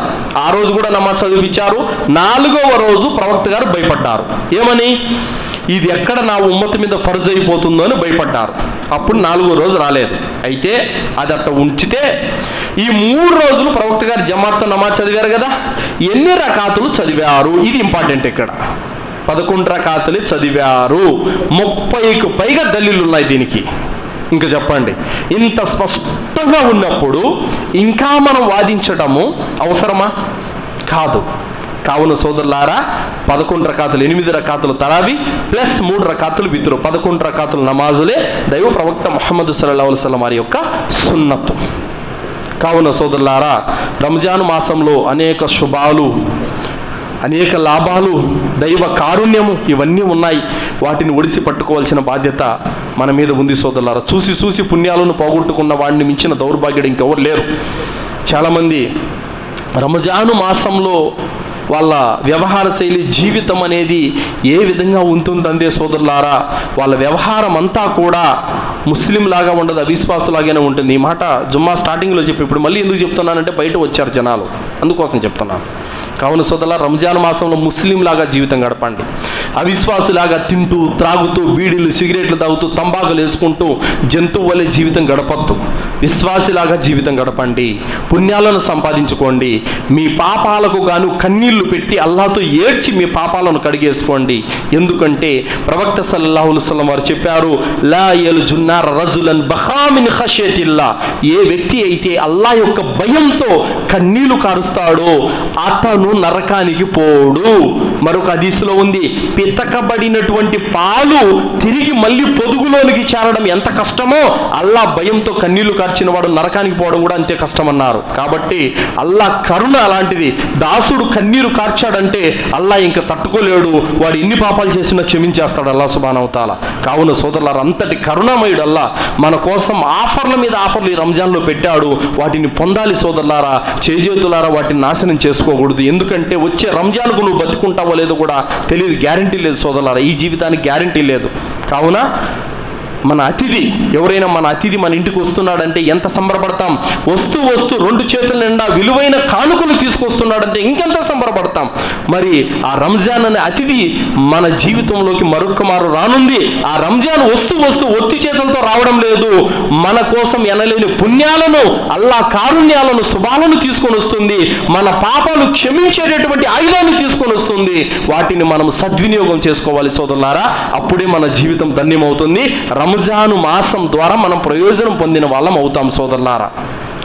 ఆ రోజు కూడా నమాజ్ చదివించారు. 4వ రోజు ప్రవక్త గారు భయపడ్డారు. ఏమని? ఇది ఎక్కడ నా ఉమ్మతి మీద ఫర్జ్ అయిపోతుందో అని భయపడ్డారు. అప్పుడు 4వ రోజు రాలేదు. అయితే అది అట్ట ఉంచితే ఈ 3 రోజులు ప్రవక్త గారు జమాత్తో నమాజ్ చదివారు కదా, ఎన్ని రకాతులు చదివారు? ఇది ఇంపార్టెంట్. ఇక్కడ 11 రకాతులు చదివారు. 30కు పైగా దలీలు ఉన్నాయి దీనికి. ఇంకా చెప్పండి, ఇంత స్పష్టంగా ఉన్నప్పుడు ఇంకా మనం వాదించడము అవసరమా? కాదు. కావున సోదరులారా, 11 రకాతులు, 8 రకాతులు తరావి ప్లస్ 3 రకాతులు వితురు, 11 రకాతులు నమాజులే దైవ ప్రవక్త ముహమ్మద్ సల్లల్లాహు అలైహి వసల్లం వారి యొక్క సున్నత్తు. కావున సోదరులారా, రంజాన్ మాసంలో అనేక శుభాలు, అనేక లాభాలు, దైవ కారుణ్యము ఇవన్నీ ఉన్నాయి. వాటిని ఒడిసి పట్టుకోవాల్సిన బాధ్యత మన మీద ఉంది సోదరులారా. చూసి చూసి పుణ్యాలను పోగొట్టుకున్న వాడిని మించిన దౌర్భాగ్యుడు ఇంకెవరు లేరు. చాలామంది రంజాను మాసంలో వాళ్ళ వ్యవహార శైలి, జీవితం అనేది ఏ విధంగా ఉంటుందందే సోదరులారా, వాళ్ళ వ్యవహారం అంతా కూడా ముస్లిం లాగా ఉండదు, అవిశ్వాసులాగానే ఉంటుంది. ఈ మాట జుమ్మా స్టార్టింగ్లో చెప్పి ఇప్పుడు మళ్ళీ ఎందుకు చెప్తున్నానంటే బయట వచ్చారు జనాలు, అందుకోసం చెప్తున్నాను. కావున సోదరులారా, రంజాన్ మాసంలో ముస్లిం లాగా జీవితం గడపండి. అవిశ్వాసులాగా తింటూ త్రాగుతూ బీడీలు సిగరెట్లు తాగుతూ తంబాకులు వేసుకుంటూ జంతువు వలె జీవితం గడపద్దు. విశ్వాసిలాగా జీవితం గడపండి, పుణ్యాలను సంపాదించుకోండి. మీ పాపాలకు గాను కన్నీళ్లు పెట్టి అల్లాహ్తో ఏడ్చి మీ పాపాలను కడిగేసుకోండి. ఎందుకంటే ప్రవక్త సల్లల్లాహు అలైహి వసల్లం వారు చెప్పారు, లా యల్జున్నార రజులన్ బఖా మిన్ ఖషియతిల్లా, ఏ వ్యక్తి అయితే అల్లాహ్ యొక్క భయంతో కన్నీళ్లు కారుస్తాడో అతను నరకానికి పోడు. మరొక హదీసులో ఉంది, పితకబడినటువంటి పాలు తిరిగి మళ్ళీ పొదుగులోనికి చేరడం ఎంత కష్టమో అల్లాహ్ భయంతో కన్నీళ్లు కార్చిన వాడు నరకానికి పోవడం కూడా అంతే కష్టమన్నారు. కాబట్టి అల్లాహ్ కరుణ అలాంటిది. దాసుడు కన్నీరు కార్చాడంటే అల్లాహ్ ఇంకా తట్టుకోలేడు, వాడు ఎన్ని పాపాలు చేసినా క్షమించేస్తాడు అల్లాహ్ సుబ్హానహు వ తఆలా. కావున సోదరులారా, అంతటి కరుణామయుడు అల్లాహ్ మన కోసం ఆఫర్ల మీద ఆఫర్లు ఈ రంజాన్లో పెట్టాడు. వాటిని పొందాలి సోదరులారా, చేజేతులారా వాటిని నాశనం చేసుకోకూడదు. ఎందుకంటే వచ్చే రంజాన్కు నువ్వు బతుకుంటావో లేదో కూడా తెలియదు, గ్యారంటీ లేదు సోదరులారా, ఈ జీవితానికి గ్యారంటీ లేదు. కావున మన అతిథి ఎవరైనా మన అతిథి మన ఇంటికి వస్తున్నాడంటే ఎంత సంబరపడతాం. వస్తూ 2 చేతుల నిండా విలువైన కానుకలు తీసుకొస్తున్నాడంటే ఇంకెంత సంబరపడతాం. మరి ఆ రంజాన్ అనే అతిథి మన జీవితంలోకి మరొక మారు రానుంది. ఆ రంజాన్ వస్తూ ఒత్తి చేతులతో రావడం లేదు, మన కోసం ఎనలేని పుణ్యాలను, అల్లాహ్ కారుణ్యాలను, శుభాలను తీసుకొని వస్తుంది. మన పాపాలు క్షమించేటటువంటి ఆయుధాన్ని తీసుకొని వస్తుంది. వాటిని మనం సద్వినియోగం చేసుకోవాలి సోదరులారా, అప్పుడే మన జీవితం ధన్యమవుతుంది. రంజాను మాసం ద్వారా మనం ప్రయోజనం పొందిన వాళ్ళం అవుతాం సోదరులారా.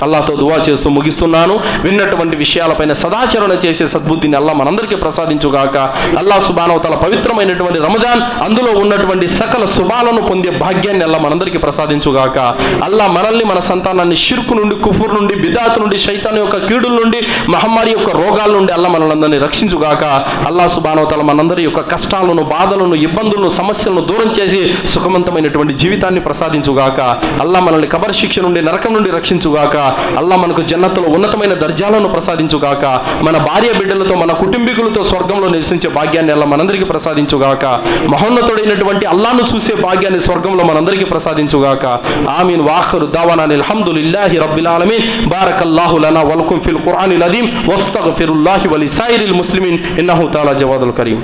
అల్లాహ్తో దువా చేస్తూ ముగిస్తున్నాను. విన్నటువంటి విషయాలపైన సదాచరణ చేసే సద్బుద్ధిని అల్లాహ్ మనందరికీ ప్రసాదించుగాక. అల్లాహ్ సుబ్హానహు వ తఆలా పవిత్రమైనటువంటి రంజాన్, అందులో ఉన్నటువంటి సకల శుభాలను పొందే భాగ్యాన్ని అల్లాహ్ మనందరికీ ప్రసాదించుగాక. అల్లాహ్ మనల్ని, మన సంతానాన్ని షిర్కు నుండి, కుఫుర్ నుండి, బిదాత్ నుండి, శైతాన్ యొక్క కీడుల నుండి, మహమ్మారి యొక్క రోగాల నుండి అల్లాహ్ మనల్ని రక్షించుగాక. అల్లాహ్ సుబ్హానహు వ తఆలా మనందరి యొక్క కష్టాలను, బాధలను, ఇబ్బందులను, సమస్యలను దూరం చేసి సుఖవంతమైనటువంటి జీవితాన్ని ప్రసాదించుగాక. అల్లాహ్ మనల్ని కబర్ శిక్ష నుండి, నరకం నుండి రక్షించుగాక. అల్లా మనకు జన్నతులో ఉన్నతమైన దర్జాలను ప్రసాదించుగాక. మన భార్య బిడ్డలతో మన కుటుంబీకులతో స్వర్గంలో నివసించే భాగ్యాన్ని అల్లా మనందరికీ ప్రసాదించుగాక. మహోన్నతుడైనటువంటి అల్లాను చూసే భాగ్యాన్ని స్వర్గంలో మనందరికీ ప్రసాదించుగాక. ఆమీన్. వాఖిరు దావానా అల్హమ్దులిల్లాహి రబ్బిల్ ఆలమీన్. బారకల్లాహు లనా వలకుం ఫిల్ ఖురానిల్ అదీమ్ వస్తగ్ఫిరుల్లాహి వలిసాయిరిల్ ముస్లిమీన్ ఇన్నహు తఆలా జవాదుల్ కరీం.